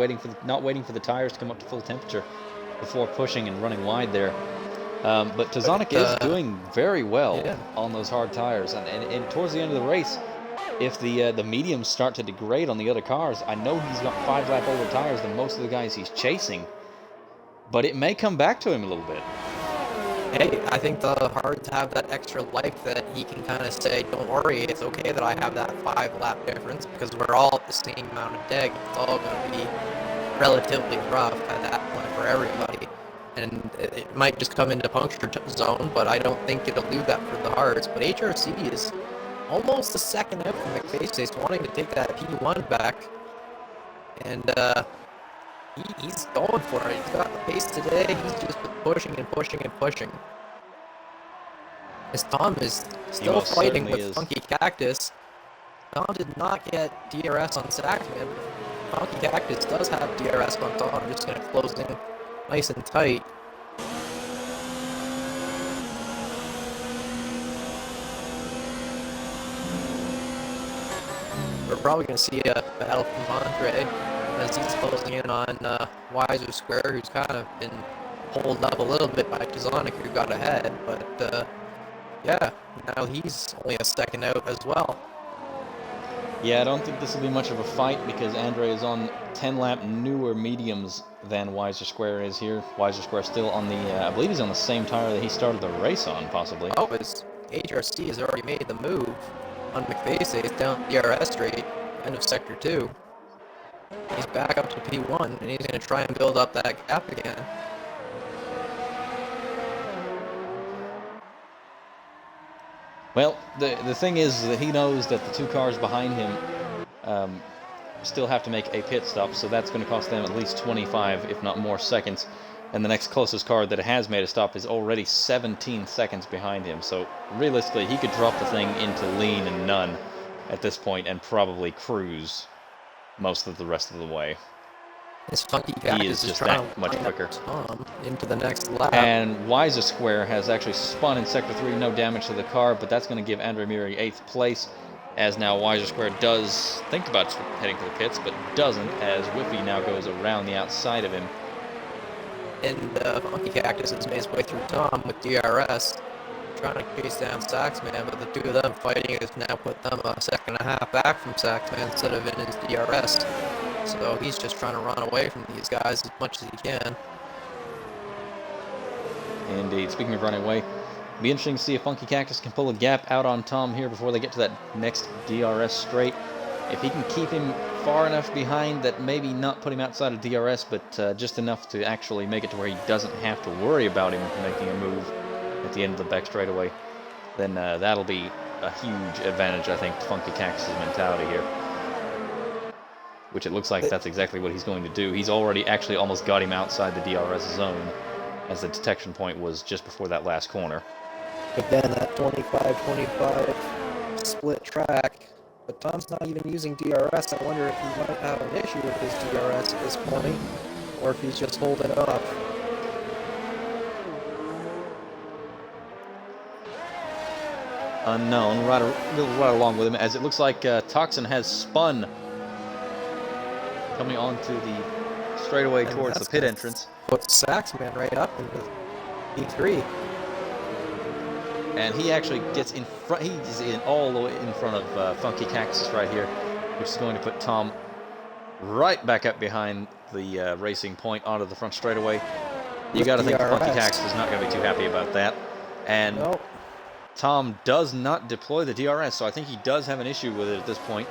not waiting for the tires to come up to full temperature before pushing and running wide there. But Tazonic is doing very well on those hard tires, and towards the end of the race, if the mediums start to degrade on the other cars, I know he's got 5 lap older tires than most of the guys he's chasing, but it may come back to him a little bit. Hey, I think the hards have that extra life that he can kind of say, don't worry, it's okay that I have that 5 lap difference, because we're all at the same amount of deg. It's all going to be relatively rough at that point for everybody. And it might just come into puncture zone, but I don't think it'll do that for the hards. But HRC is almost a second out from McFace's wanting to take that P1 back. And he's going for it. He's got the pace today. He's just pushing and pushing and pushing. As Tom is still fighting with Funky Cactus. Tom did not get DRS on Saxman. Funky Cactus does have DRS on Tom. I'm just going to close in nice and tight. We're probably going to see a battle from Andre, as he's closing in on Wiser Square, who's kind of been pulled up a little bit by Tazonic, who got ahead, but yeah, now he's only a second out as well. Yeah, I don't think this will be much of a fight, because Andre is on 10 lap newer mediums than Wiser Square is here. Wiser Square still on the, I believe he's on the same tire that he started the race on, possibly. Oh, his HRC has already made the move on McFace's down DRS straight, end of Sector 2. He's back up to P1, and he's going to try and build up that gap again. Well, the thing is that he knows that the 2 cars behind him still have to make a pit stop, so that's going to cost them at least 25, if not more, seconds. And the next closest car that has made a stop is already 17 seconds behind him. So realistically, he could drop the thing into lean and none at this point and probably cruise most of the rest of the way. This Funky Cactus is just that much quicker. Tom into the next lap. And Wiser Square has actually spun in Sector 3, no damage to the car, but that's going to give Andre Muri 8th place, as now Wiser Square does think about heading for the pits, but doesn't, as Whiffy now goes around the outside of him. And Funky Cactus has made his way through Tom with DRS, trying to chase down Saxman, but the 2 of them fighting has now put them a 1.5 seconds back from Saxman instead of in his DRS. So he's just trying to run away from these guys as much as he can. Indeed. Speaking of running away, it'll be interesting to see if Funky Cactus can pull a gap out on Tom here before they get to that next DRS straight. If he can keep him far enough behind that maybe not put him outside of DRS, but just enough to actually make it to where he doesn't have to worry about him making a move at the end of the back straightaway, then that'll be a huge advantage, I think, to Funky Cactus' mentality here. which it looks like that's exactly what he's going to do. He's already actually almost got him outside the DRS zone, as the detection point was just before that last corner. Again, that 25-25 split track, but Tom's not even using DRS. I wonder if he might have an issue with his DRS at this point, or if he's just holding off. Unknown, right along with him, as it looks like Toxin has spun, coming onto the straightaway towards the pit entrance. Put Saxman right up into P3. And he actually gets in front, he's all the way in front of Funky Cactus right here, which is going to put Tom right back up behind the racing point onto the front straightaway. You got to think Funky Cactus is not going to be too happy about that. And nope. Tom does not deploy the DRS, so I think he does have an issue with it at this point.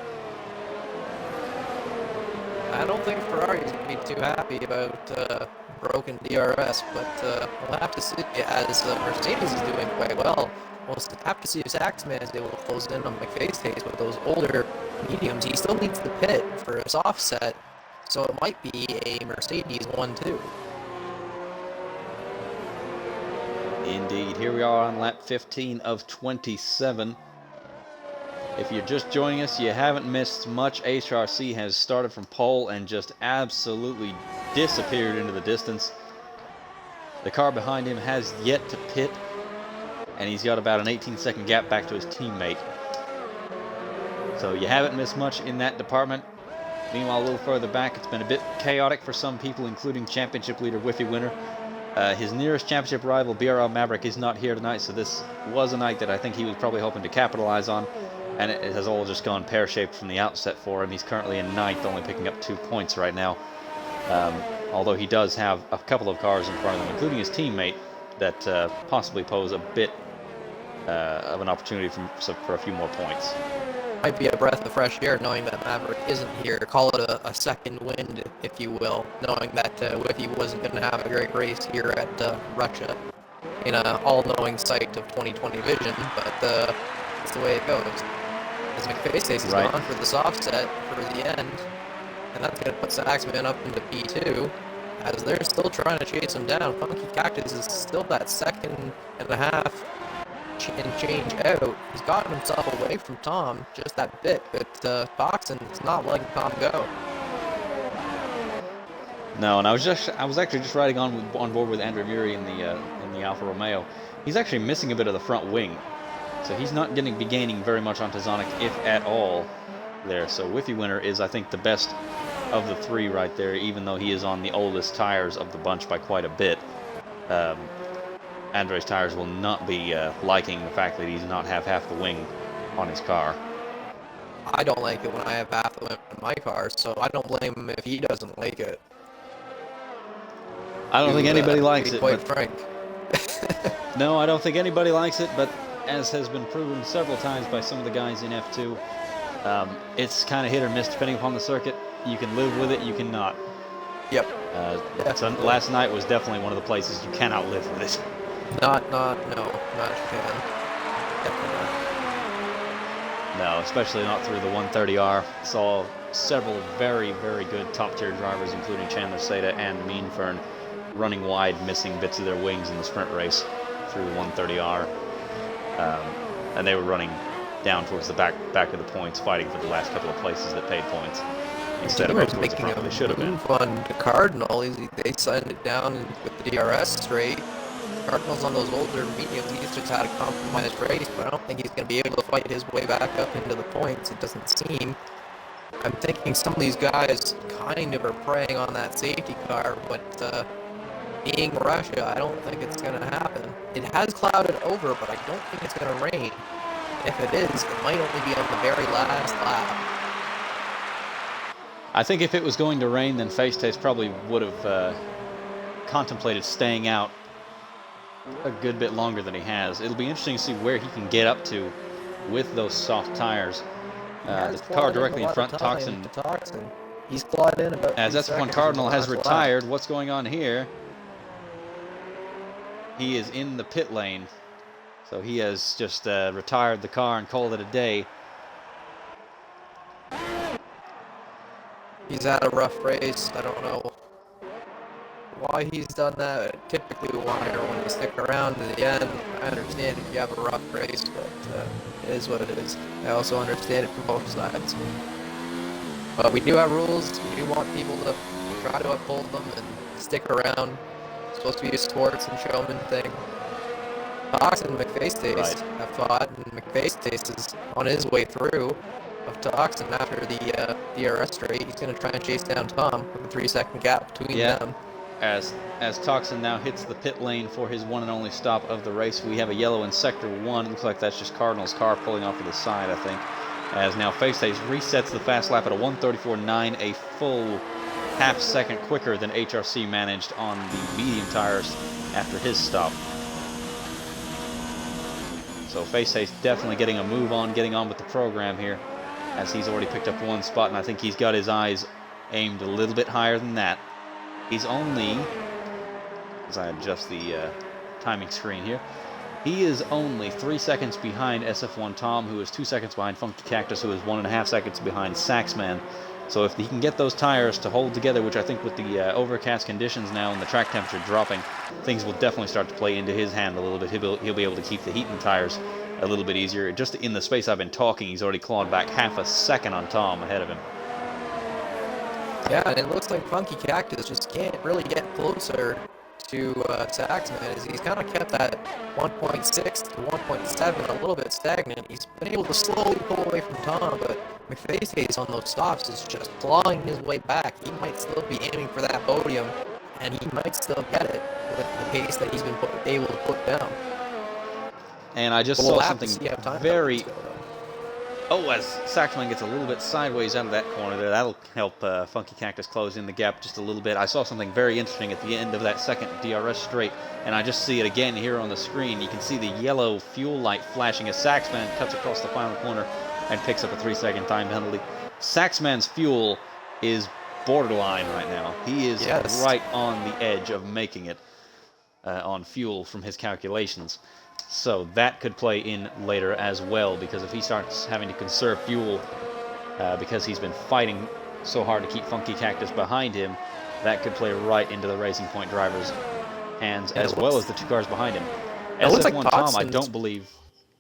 I don't think Ferrari's going to be too happy about broken DRS, but we'll have to see, as Mercedes is doing quite well. We'll have to see if Saxman is able to close in on McFace's with those older mediums. He still needs the pit for his offset, so it might be a Mercedes 1-2. Indeed. Here we are on lap 15 of 27. If you're just joining us, you haven't missed much. HRC has started from pole and just absolutely disappeared into the distance. The car behind him has yet to pit, and he's got about an 18-second gap back to his teammate. So you haven't missed much in that department. Meanwhile, a little further back, it's been a bit chaotic for some people, including championship leader Whiffy Winner. His nearest championship rival, BRL Maverick, is not here tonight, so this was a night that I think he was probably hoping to capitalize on, and it has all just gone pear-shaped from the outset for him. He's currently in ninth, only picking up 2 points right now, although he does have a couple of cars in front of him, including his teammate, that possibly pose a bit of an opportunity for a few more points. Might be a breath of fresh air knowing that Maverick isn't here. Call it a second wind, if you will, knowing that Whiffy wasn't going to have a great race here at Russia in an all-knowing sight of 2020 vision, but that's the way it goes. As McFace's is gone for this offset for the end, and that's going to put Saxman up into P2, as they're still trying to chase him down. Funky Cactus is still that second and a half and change out. He's gotten himself away from Tom just that bit, but Toxin is not letting Tom go. No, and I was actually just riding on board with Andrew Muri in the Alfa Romeo. He's actually missing a bit of the front wing, so he's not going to be gaining very much on Tazonic, if at all, there. So Whiffy Winner is, I think, the best of the three right there, even though he is on the oldest tires of the bunch by quite a bit. Andre's tires will not be liking the fact that he's not have half the wing on his car. I don't like it when I have half the wing in my car, so I don't blame him if he doesn't like it. I don't think anybody likes it. Quite frank. No, I don't think anybody likes it, but as has been proven several times by some of the guys in F2, it's kind of hit or miss depending upon the circuit. You can live with it, you cannot. Yep. So last night was definitely one of the places you cannot live with it. Not Japan. Definitely not. No, especially not through the 130R. Saw several very, very good top-tier drivers, including Chandler Seda and Meanfern, running wide, missing bits of their wings in the sprint race through the 130R. And they were running down towards the back of the points, fighting for the last couple of places that paid points, instead of up towards the front where they should have been. On the Cardinal, they signed it down with the DRS straight. Cardinals on those older mediums, he's just had a compromised race, but I don't think he's going to be able to fight his way back up into the points, it doesn't seem. I'm thinking some of these guys kind of are preying on that safety car, but being Russia, I don't think it's going to happen. It has clouded over, but I don't think it's going to rain. If it is, it might only be on the very last lap. I think if it was going to rain, then Facetaste probably would have contemplated staying out a good bit longer than he has. It'll be interesting to see where he can get up to with those soft tires. The car directly in front, Toxin. He's clawed in about as that's when Cardinal has retired. What's going on here? He is in the pit lane. So he has just retired the car and called it a day. He's had a rough race. I don't know why he's done that. Typically, we want everyone to stick around to the end. I understand if you have a rough race, but it is what it is. I also understand it from both sides. But we do have rules. We do want people to try to uphold them and stick around. It's supposed to be a sports and showman thing. Tox and McFace have fought, and McFace is on his way through of Tox, and after the DRS straight, he's going to try and chase down Tom with a 3-second gap between them. As Toxin now hits the pit lane for his one and only stop of the race, we have a yellow in sector 1. Looks like that's just Cardinal's car pulling off to the side, I think. As now Face resets the fast lap at a 1:34.9, a full half-second quicker than HRC managed on the medium tires after his stop. So Face definitely getting a move on, getting on with the program here, as he's already picked up one spot, and I think he's got his eyes aimed a little bit higher than that. He's only, as I adjust the timing screen here, he is only 3 seconds behind SF1 Tom, who is 2 seconds behind Funky Cactus, who is 1.5 seconds behind Saxman. So if he can get those tires to hold together, which I think with the overcast conditions now and the track temperature dropping, things will definitely start to play into his hand a little bit. He'll be able to keep the heat in the tires a little bit easier. Just in the space I've been talking, he's already clawed back half a second on Tom ahead of him. Yeah, and it looks like Funky Cactus just can't really get closer to Saxman, as he's kind of kept that 1.6 to 1.7 a little bit stagnant. He's been able to slowly pull away from Tom, but McFace on those stops is just clawing his way back. He might still be aiming for that podium, and he might still get it with the pace that he's been able to put down. And I just saw something very... Oh, as Saxman gets a little bit sideways out of that corner there, that'll help Funky Cactus close in the gap just a little bit. I saw something very interesting at the end of that second DRS straight, and I just see it again here on the screen. You can see the yellow fuel light flashing as Saxman cuts across the final corner and picks up a 3-second time penalty. Saxman's fuel is borderline right now. He is right on the edge of making it on fuel from his calculations. So that could play in later as well, because if he starts having to conserve fuel because he's been fighting so hard to keep Funky Cactus behind him, that could play right into the Racing Point driver's hands, as well as the two cars behind him. SF1 Tom, I don't believe...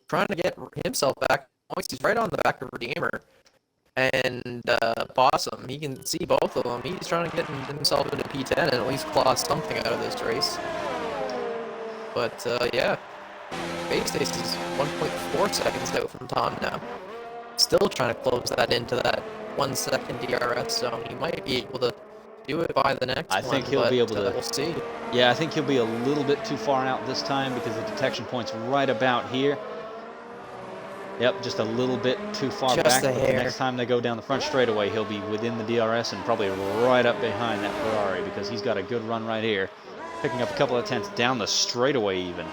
trying to get himself back. He's right on the back of Redeemer and Possum. He can see both of them. He's trying to get himself into P10 and at least claw something out of this race. But, yeah. Face is 1.4 seconds out from Tom now. Still trying to close that into that 1 second DRS zone. He might be able to do it by the next one. I think he'll be able to. We'll see. Yeah, I think he'll be a little bit too far out this time because the detection point's right about here. Yep, just a little bit too far back. But the next time they go down the front straightaway, he'll be within the DRS and probably right up behind that Ferrari, because he's got a good run right here, picking up a couple of tenths down the straightaway even.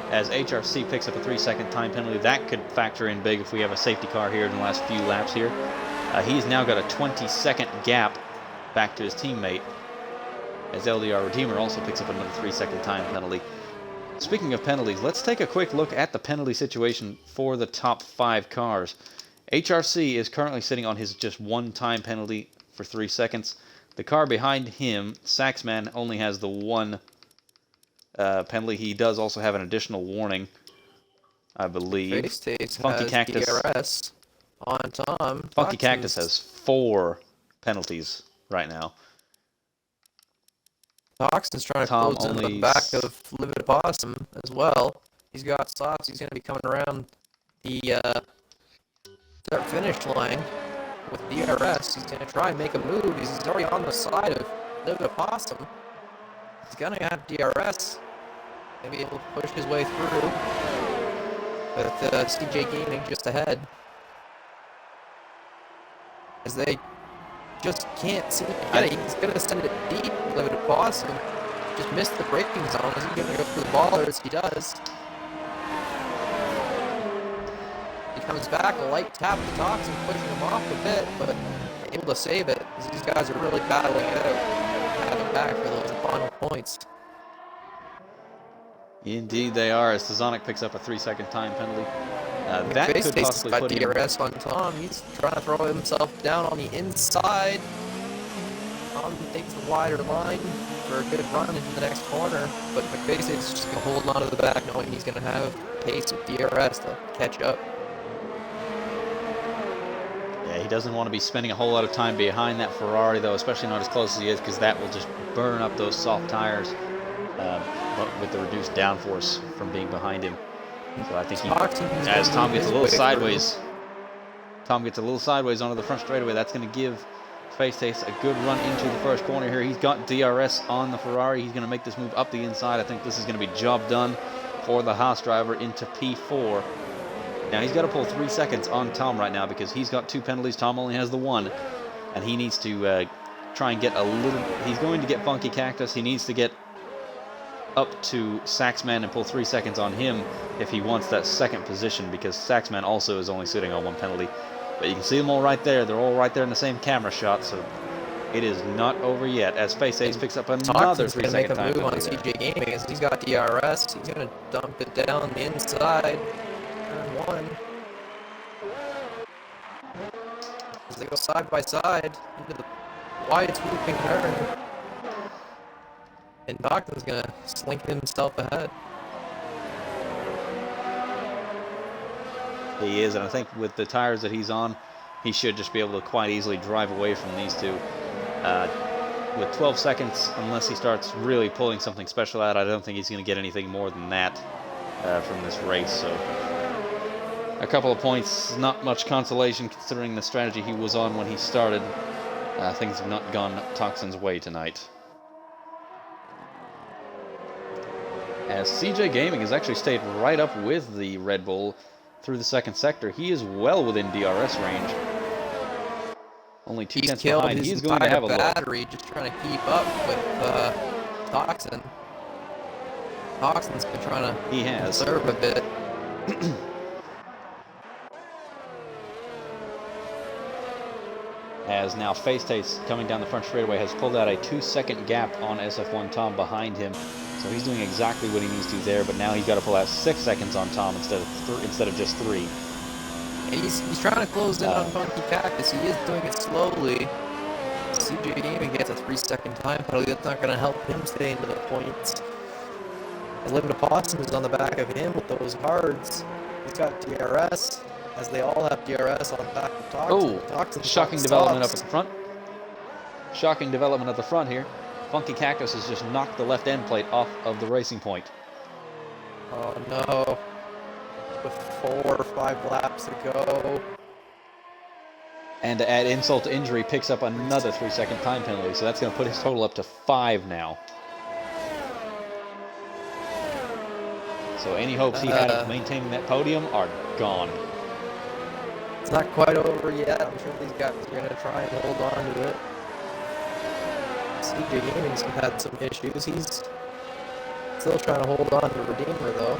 As HRC picks up a 3-second time penalty, that could factor in big if we have a safety car here in the last few laps here. He's now got a 20-second gap back to his teammate, as LDR Redeemer also picks up another 3-second time penalty. Speaking of penalties, let's take a quick look at the penalty situation for the top 5 cars. HRC is currently sitting on his just 1 time penalty for 3 seconds. The car behind him, Saxman, only has the 1 penalty. He does also have an additional warning, I believe. Funky Cactus DRS on Tom. Funky Cactus has 4 penalties right now. Toxin's trying to close in the back of Livid Possum as well. He's got stops. He's going to be coming around the start-finish line with DRS. He's going to try and make a move. He's already on the side of Livid Possum. He's going to have DRS. Maybe able to push his way through with CJ Gaming just ahead. As they just can't see it. He's going to send it deep. Limited Possum just missed the braking zone. Is he going to go for the ballers? He does. He comes back, a light tap to Toxin, pushing him off a bit, but able to save it, because these guys are really battling it out, having back for those final points. Indeed they are, as Sazonic picks up a 3-second time penalty. That Face could Taste possibly got put him... DRS on Tom. He's trying to throw himself down on the inside. Tom takes the wider line for a good run into the next corner, but McFace is just going to hold on to the back, knowing he's going to have pace with DRS to catch up. Yeah, he doesn't want to be spending a whole lot of time behind that Ferrari, though, especially not as close as he is, because that will just burn up those soft tires but with the reduced downforce from being behind him. So I think as Tom gets a little sideways, onto the front straightaway, that's going to give Face Taste a good run into the first corner here. He's got DRS on the Ferrari. He's going to make this move up the inside. I think this is going to be job done for the Haas driver into P4. Now he's got to pull 3 seconds on Tom right now because he's got 2 penalties. Tom only has the 1, and he needs to try and get a little... He's going to get Funky Cactus. He needs to get up to Saxman and pull 3 seconds on him if he wants that second position, because Saxman also is only sitting on 1 penalty. But you can see them all right there. They're all right there in the same camera shot, so it is not over yet as Face Ace picks up another 3 second time move on CJ Gaming as he's got DRS. He's going to dump it down the inside. Turn 1. As they go side by side into the wide swooping turn. And Docton's going to slink himself ahead. He is, and I think with the tires that he's on, he should just be able to quite easily drive away from these two. With 12 seconds, unless he starts really pulling something special out, I don't think he's going to get anything more than that from this race. So a couple of points, not much consolation considering the strategy he was on when he started. Things have not gone Toxin's way tonight. As CJ Gaming has actually stayed right up with the Red Bull through the second sector. He is well within DRS range. Only 2 tenths behind. He's going to have a battery just trying to keep up with Toxin. Toxin's been trying to conserve a bit. As now Face Taste coming down the front straightaway has pulled out a 2-second gap on SF1 Tom behind him. So he's doing exactly what he needs to there, but now he's got to pull out 6 seconds on Tom instead of just 3. He's trying to close in on Funky Cactus. He is doing it slowly. CJ Gaming gets a 3-second time penalty. That's not going to help him stay into the points. As Limited Possum is on the back of him with those hards. He's got DRS, as they all have DRS on the back of Toxin. Oh, shocking development up at the front. Shocking development at the front here. Funky Cactus has just knocked the left end plate off of the racing point. Oh no. With 4 or 5 laps to go. And to add insult to injury, picks up another 3-second time penalty. So that's going to put his total up to 5 now. So any hopes he had of maintaining that podium are gone. It's not quite over yet. I'm sure these guys are going to try and hold on to it. CJ Gaming's had some issues. He's still trying to hold on to Redeemer, though.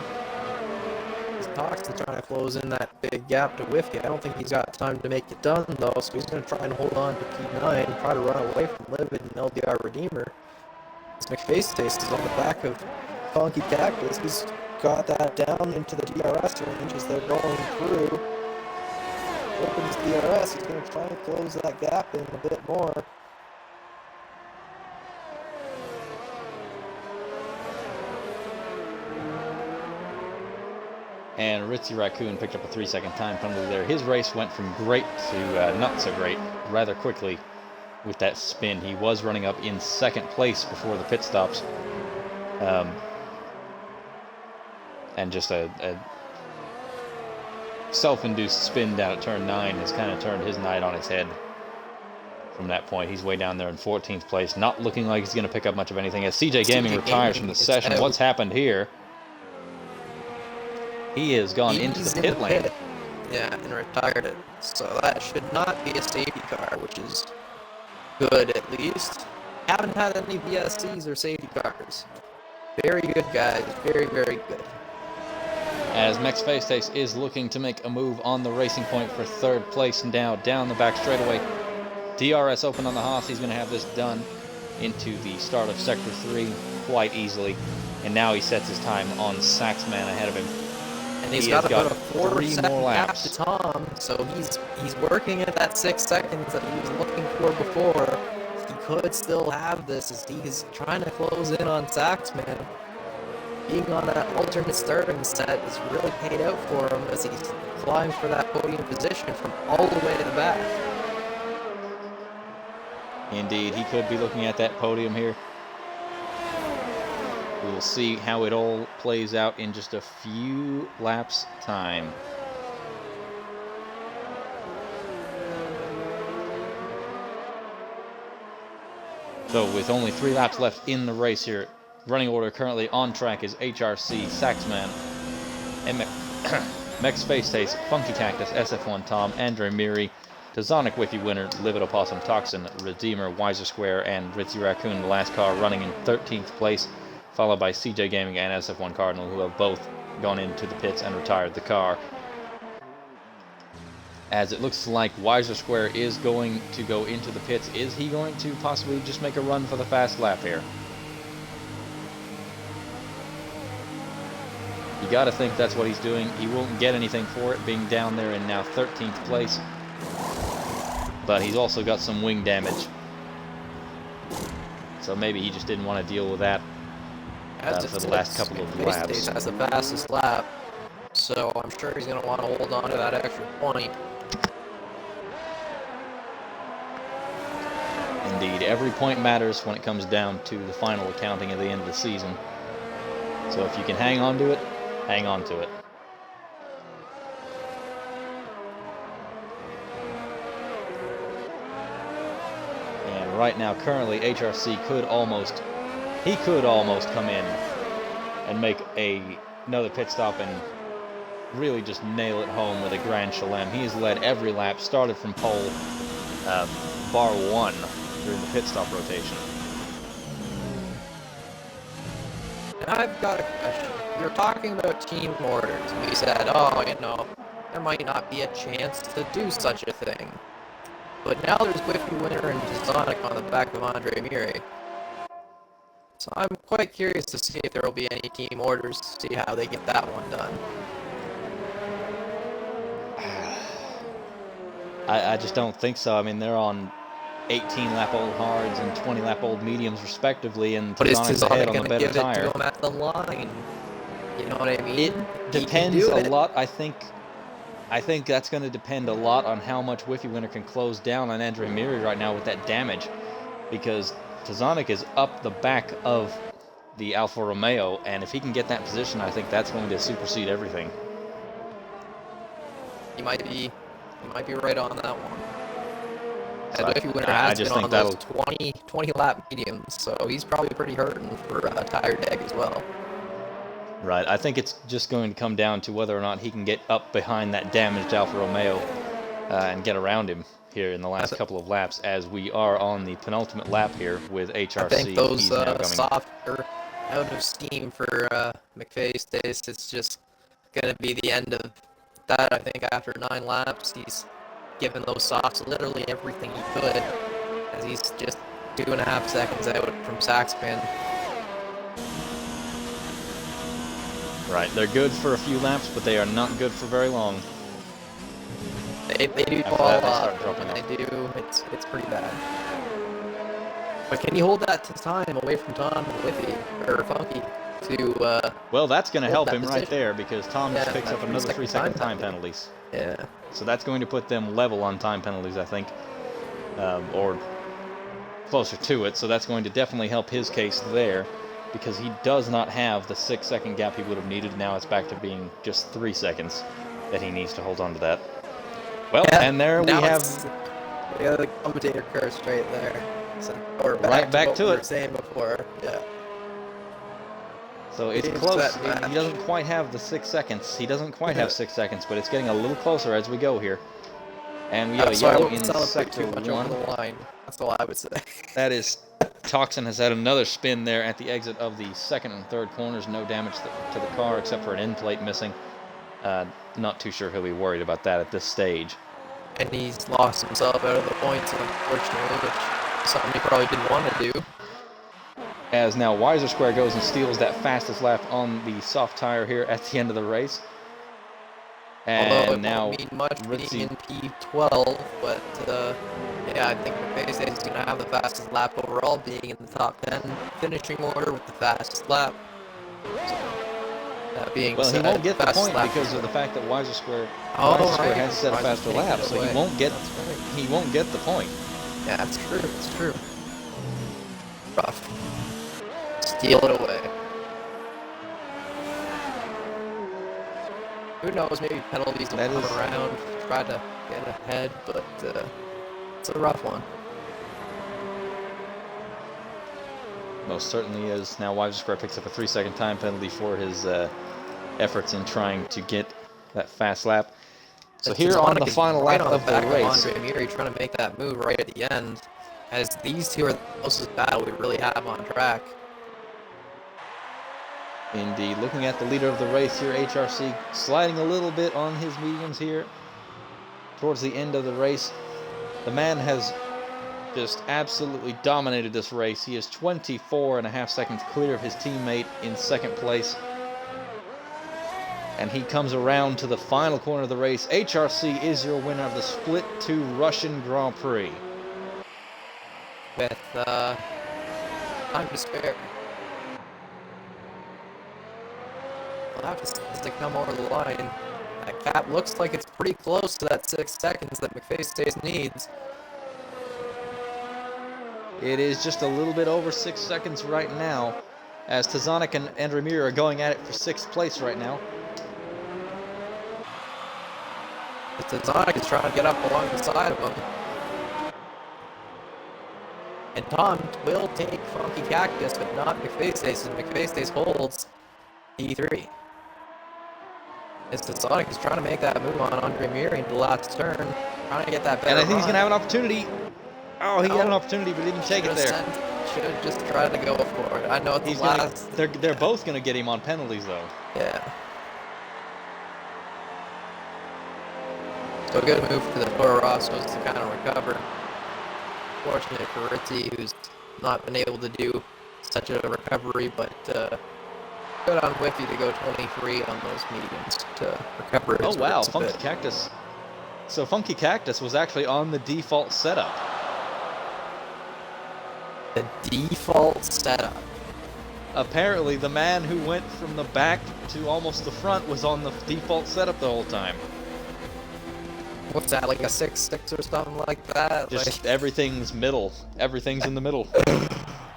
Toxin's trying to close in that big gap to Whiffy. I don't think he's got time to make it done, though, so he's going to try and hold on to P9 and try to run away from Livid and LDR Redeemer. This McFace Taste is on the back of Funky Cactus. He's got that down into the DRS range as they're going through. Opens DRS, he's going to try and close that gap in a bit more. And Ritzy Raccoon picked up a 3-second time penalty there. His race went from great to not so great rather quickly with that spin. He was running up in 2nd place before the pit stops. And just a self-induced spin down at turn 9 has kind of turned his night on its head. From that point, he's way down there in 14th place, not looking like he's going to pick up much of anything. As CJ Gaming retires from the session, what's happened here? He has gone into the pit lane. Yeah, and retired it. So that should not be a safety car, which is good at least. Haven't had any VSCs or safety cars. Very good, guys. Very, very good. As Max Face Taste is looking to make a move on the racing point for 3rd place now down the back straightaway. DRS open on the Haas. He's going to have this done into the start of Sector 3 quite easily. And now he sets his time on Saxman ahead of him. And he's He got has about got a 4 3 second more gap laps. to Tom, so he's working at that 6 seconds that he was looking for before. He could still have this as he's trying to close in on Saxman. Being on that alternate starting set has really paid out for him as he's flying for that podium position from all the way to the back. Indeed, he could be looking at that podium here. We will see how it all plays out in just a few laps' time. So with only 3 laps left in the race here, running order currently on track is HRC, Saxman, Mex Space Taste, Funky Cactus, SF1 Tom, Andre Miri, Tazonic Wiki Winner, Livid Opossum Toxin, Redeemer, Wiser Square, and Ritzy Raccoon, the last car running in 13th place, followed by CJ Gaming and SF1 Cardinal, who have both gone into the pits and retired the car. As it looks like Wiser Square is going to go into the pits. Is he going to possibly just make a run for the fast lap here? You got to think that's what he's doing. He won't get anything for it, being down there in now 13th place. But he's also got some wing damage. So maybe he just didn't want to deal with that for the last couple of laps. Has the fastest lap, so I'm sure he's going to want to hold on to that extra point. Indeed, every point matters when it comes down to the final accounting at the end of the season. So if you can hang on to it, hang on to it. And right now, currently, HRC could almost come in and make another pit stop and really just nail it home with a Grand Chelem. He has led every lap, started from pole, bar 1 during the pit stop rotation. Now I've got a question. We were talking about team orders, and we said, oh, there might not be a chance to do such a thing. But now there's Whiffy Winner and Sonic on the back of Andre Miri. So I'm quite curious to see if there will be any team orders, to see how they get that one done. I just don't think so. I mean, they're on 18-lap-old hards and 20-lap-old mediums, respectively, and Tazonic's ahead on the better tire. But is Tazonic going to give it to him at the line? You know what I mean? It depends a lot. I think that's going to depend a lot on how much Whiffy Winner can close down on Andre Miri right now with that damage, because Tazonic is up the back of the Alfa Romeo, and if he can get that position, I think that's going to supersede everything. You might be right on that one. So Whiffy Winner has been on those 20 lap mediums, so he's probably pretty hurting for a tire deg as well. Right, I think it's just going to come down to whether or not he can get up behind that damaged Alfa Romeo and get around him here in the last couple of laps, as we are on the penultimate lap here with HRC. I think those soft are out of steam for McFay's days. It's just going to be the end of that. I think after 9 laps, he's given those softs literally everything he could, as he's just 2.5 seconds out from Saxman. Right, they're good for a few laps, but they are not good for very long. They do fall off, and they do, it's pretty bad. But can you hold that to time away from Tom and Whiffy, or Funky, to well, that's going to help him position right there, because Tom just picks up another 3-second time penalties. Yeah. So that's going to put them level on time penalties, I think, or closer to it. So that's going to definitely help his case there, because he does not have the 6-second gap he would have needed. Now it's back to being just 3 seconds that he needs to hold on to that. Well, yeah, and there we have the commentator curse right there. So, or back to what we it. were saying before. Yeah. So it's close. He doesn't quite have the 6 seconds. He doesn't quite have 6 seconds, but it's getting a little closer as we go here. And we have a yellow in sector 1. Over the line. That's all I would say. That is, Toxin has had another spin there at the exit of the second and third corners. No damage to the car except for an end plate missing. Not too sure he'll be worried about that at this stage. And he's lost himself out of the points, unfortunately, which is something he probably didn't want to do. As now Wiser Square goes and steals that fastest lap on the soft tire here at the end of the race. Although And it now won't mean much Ritzy, being in P12, but yeah, I think McFace is going to have the fastest lap overall, being in the top 10 finishing order with the fastest lap. So, that being well, he said, won't get the fastest point lap because is of the fact that Weiser Square right, has set a Weiser's faster taking lap, it so away. he won't get That's right. the point. Yeah, that's true. That's true. Rough. Steal it away. Who knows? Maybe penalties will come around, try to get ahead, but it's a rough one. Most certainly is. Now Weiser Square picks up a 3-second time penalty for his efforts in trying to get that fast lap. So here on the final lap of the race, Andre Amiri trying to make that move right at the end, as these two are the closest battle we really have on track. indeed, looking at the leader of the race here, HRC sliding a little bit on his mediums here towards the end of the race. The man has just absolutely dominated this race. He is 24.5 seconds clear of his teammate in second place. And he comes around to the final corner of the race. HRC is your winner of the Split 2 Russian Grand Prix. With time to spare. We'll have to come over the line. That gap looks like it's pretty close to that 6 seconds that McFace needs. It is just a little bit over 6 seconds right now, as Tazonic and Ramir are going at it for 6th place right now. Tazonic is trying to get up along the side of him. And Tom will take Funky Cactus, but not McFace, as McFace holds P3. As Tazonic is trying to make that move on Andre Miri in the last turn, trying to get that better And I think he's going to have an run. opportunity. Oh, he had an opportunity, but didn't take it there. Should have just tried to go for it. I know it's the last. They're both going to get him on penalties, though. Yeah. So a good move for the Toro Rossos to kind of recover. Fortunate for Ritzy, who's not been able to do such a recovery, but good on Whiffy to go 23 on those mediums to recover his Oh, wow, wits a Funky bit. Cactus. So Funky Cactus was actually on the default setup. The default setup. Apparently, the man who went from the back to almost the front was on the default setup the whole time. What's that, like a 6-6 or something like that? Just everything's middle. Everything's in the middle.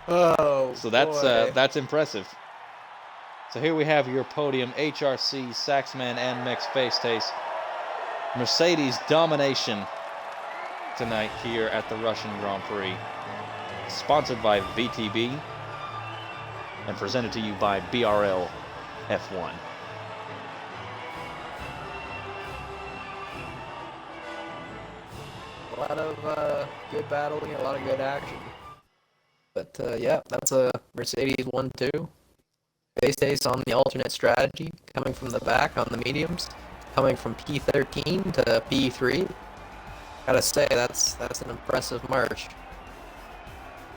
Oh, so that's impressive. So here we have your podium: HRC, Saxman, and Mix Face Taste. Mercedes domination tonight here at the Russian Grand Prix. Sponsored by VTB and presented to you by BRL F1. A lot of good battling, a lot of good action. But yeah, that's a Mercedes 1-2. Face Ace on the alternate strategy, coming from the back on the mediums, coming from P13 to P3. Gotta say, that's an impressive march.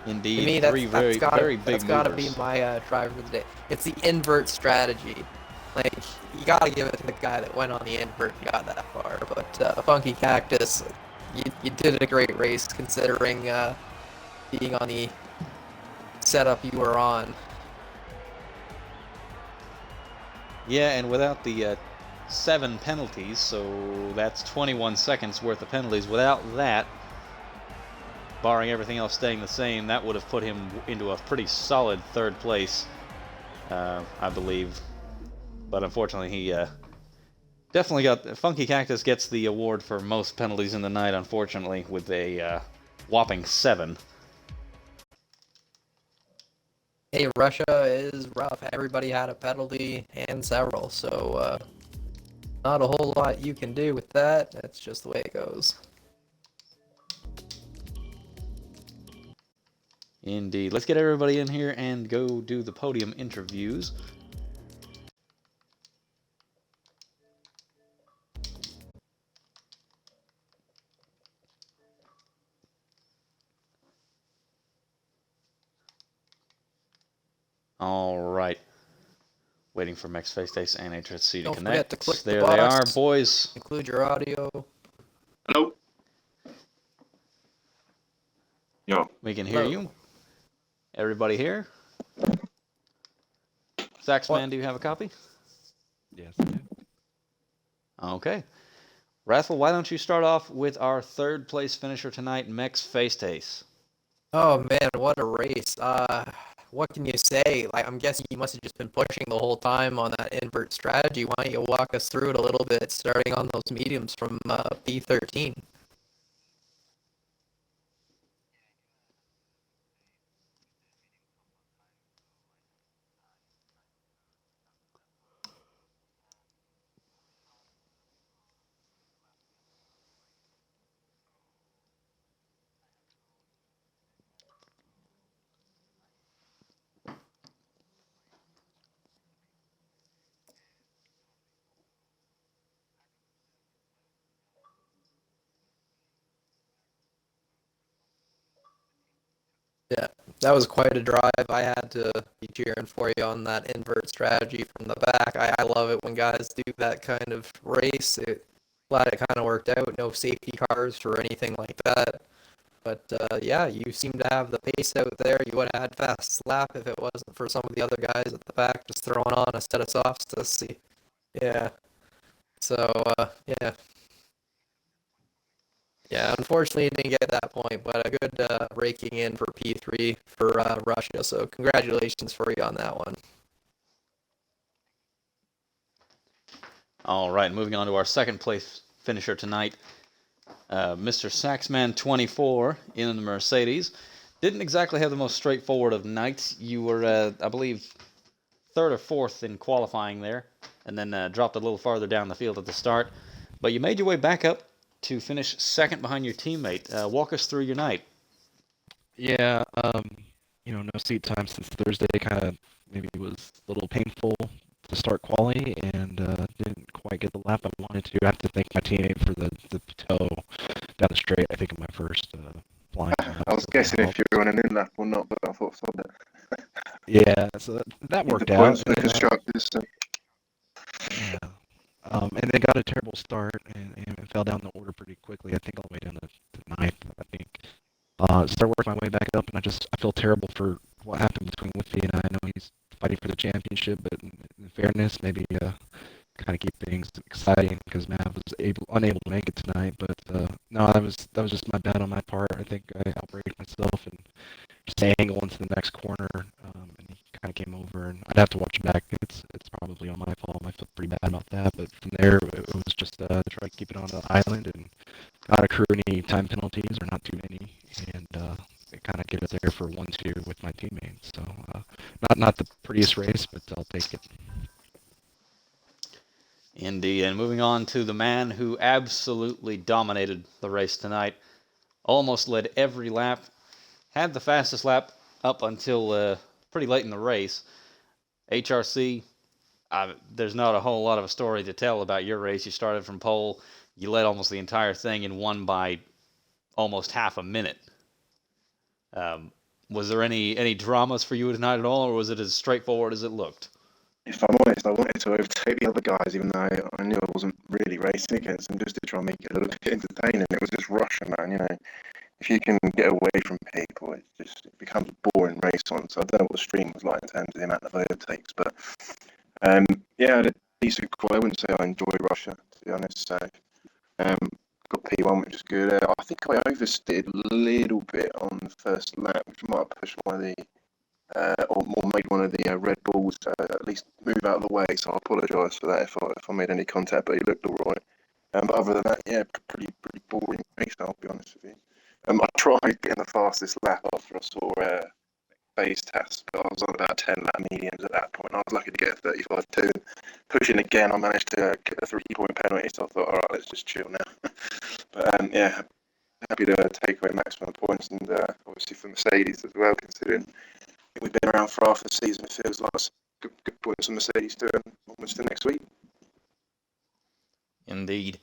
Indeed, to me, three very big movers. That's gotta be my driver of the day. It's the invert strategy. Like, you gotta give it to the guy that went on the invert and got that far. But Funky Cactus, you did a great race considering being on the setup you were on. Yeah, and without the 7 penalties, so that's 21 seconds worth of penalties. Without that, barring everything else staying the same, that would have put him into a pretty solid 3rd place, I believe. But unfortunately, he definitely got... Funky Cactus gets the award for most penalties in the night, unfortunately, with a whopping 7. Hey, Russia is rough. Everybody had a penalty and several, so not a whole lot you can do with that. That's just the way it goes. Indeed. Let's get everybody in here and go do the podium interviews. All right. Waiting for Max Face Days and HSC to Don't connect. forget to click the There they are, box. boys. Include your audio. Hello? Yo. We can hear Hello. you. Everybody here? Saxman, do you have a copy? Yes, I do. Okay. Rathel, why don't you start off with our third place finisher tonight, Mex Face. Oh man, what a race. What can you say? Like, I'm guessing you must have just been pushing the whole time on that invert strategy. Why don't you walk us through it a little bit, starting on those mediums from P13? Yeah, that was quite a drive. I had to be cheering for you on that invert strategy from the back. I love it when guys do that kind of race. Glad it kind of worked out. No safety cars or anything like that. But yeah, you seem to have the pace out there. You would have had fast lap if it wasn't for some of the other guys at the back just throwing on a set of softs to see. Yeah. So yeah. Yeah, unfortunately, it didn't get that point, but a good raking in for P3 for Russia. So congratulations for you on that one. All right, moving on to our second place finisher tonight, Mr. Saxman 24 in the Mercedes. Didn't exactly have the most straightforward of nights. You were, I believe, third or fourth in qualifying there, and then dropped a little farther down the field at the start. But you made your way back up to finish second behind your teammate. Walk us through your night. Yeah, no seat time since Thursday kind of maybe was a little painful to start quali and didn't quite get the lap I wanted to. I have to thank my teammate for the tow down the straight, I think, in my first flying lap. I was guessing if you were on an in lap or not, but I thought so. Yeah, so that The worked out. points for the And, constructors. So. yeah. And they got a terrible start and fell down the order pretty quickly. I think all the way down to ninth, I think. Start working my way back up, and I feel terrible for what happened between Whitby and I. I know he's fighting for the championship, but in fairness, maybe kind of keep things exciting because Mav was unable to make it tonight. But no, that was just my bad on my part. I think I outbraked myself and just angle into the next corner, and he kind of came over. And I'd have to watch it back. It's probably on my fault. I feel pretty bad about that. But from there, it was just try to keep it on the island and not accrue any time penalties or not too many, and it kind of get us there for 1-2 with my teammates. So not the prettiest race, but I'll take it. Indeed, and moving on to the man who absolutely dominated the race tonight, almost led every lap, had the fastest lap up until pretty late in the race. HRC, there's not a whole lot of a story to tell about your race. You started from pole, you led almost the entire thing and won by almost half a minute. Was there any dramas for you tonight at all, or was it as straightforward as it looked? If I'm honest, I wanted to overtake the other guys, even though I knew I wasn't really racing against them, just to try and make it a little bit entertaining. It was just rushing, man. If you can get away from people, it becomes a boring race on. So I don't know what the stream was like in terms of the amount of overtakes, but yeah, I had a decent qual. I wouldn't say I enjoy Russia, to be honest. So got P1, which is good. I think I oversteered a little bit on the first lap, which might have pushed one of the or made one of the Red Bulls at least move out of the way. So I apologise for that if I made any contact, but he looked all right. But other than that, yeah, pretty boring race. I'll be honest with you. I tried getting the fastest lap after I saw base test, but I was on about 10 lap mediums at that point. I was lucky to get a 35.2. Pushing again, I managed to get a 3-point penalty, so I thought, all right, let's just chill now. But yeah, happy to take away maximum points, and obviously for Mercedes as well, considering we've been around for half the season. It feels like good points for Mercedes too, and almost the next week. Indeed.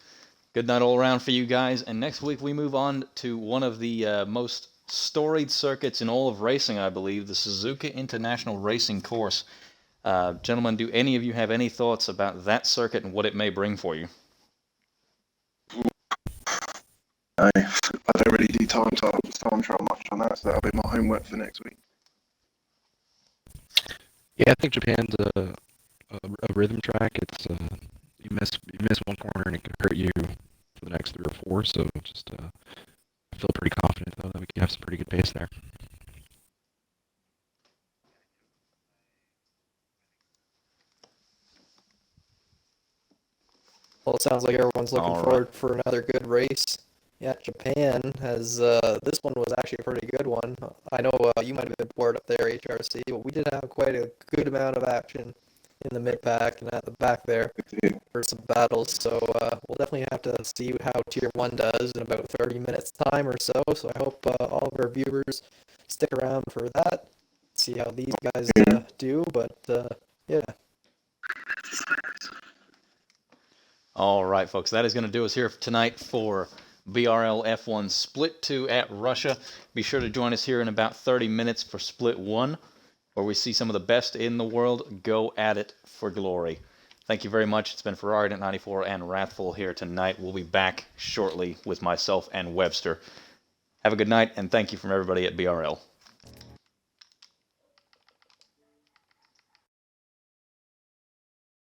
Good night all around for you guys. And next week we move on to one of the most storied circuits in all of racing, I believe, the Suzuka International Racing Course. Gentlemen, do any of you have any thoughts about that circuit and what it may bring for you? I don't really do time trial much on that, so that'll be my homework for next week. Yeah, I think Japan's a rhythm track. It's you miss one corner and it could hurt you for the next 3 or 4. So just I feel pretty confident though that we can have some pretty good pace there. Well, it sounds like everyone's looking All right. forward for another good race. Yeah, Japan has, this one was actually a pretty good one. I know you might have been bored up there, HRC, but we did have quite a good amount of action in the mid-pack and at the back there for some battles. So we'll definitely have to see how Tier 1 does in about 30 minutes time or so. So I hope all of our viewers stick around for that, see how these guys do. But yeah. All right, folks, that is going to do us here tonight for BRL F1 Split 2 at Russia. Be sure to join us here in about 30 minutes for Split 1, where we see some of the best in the world go at it for glory. Thank you very much. It's been Ferrari 94 and Wrathful here tonight. We'll be back shortly with myself and Webster. Have a good night, and thank you from everybody at BRL.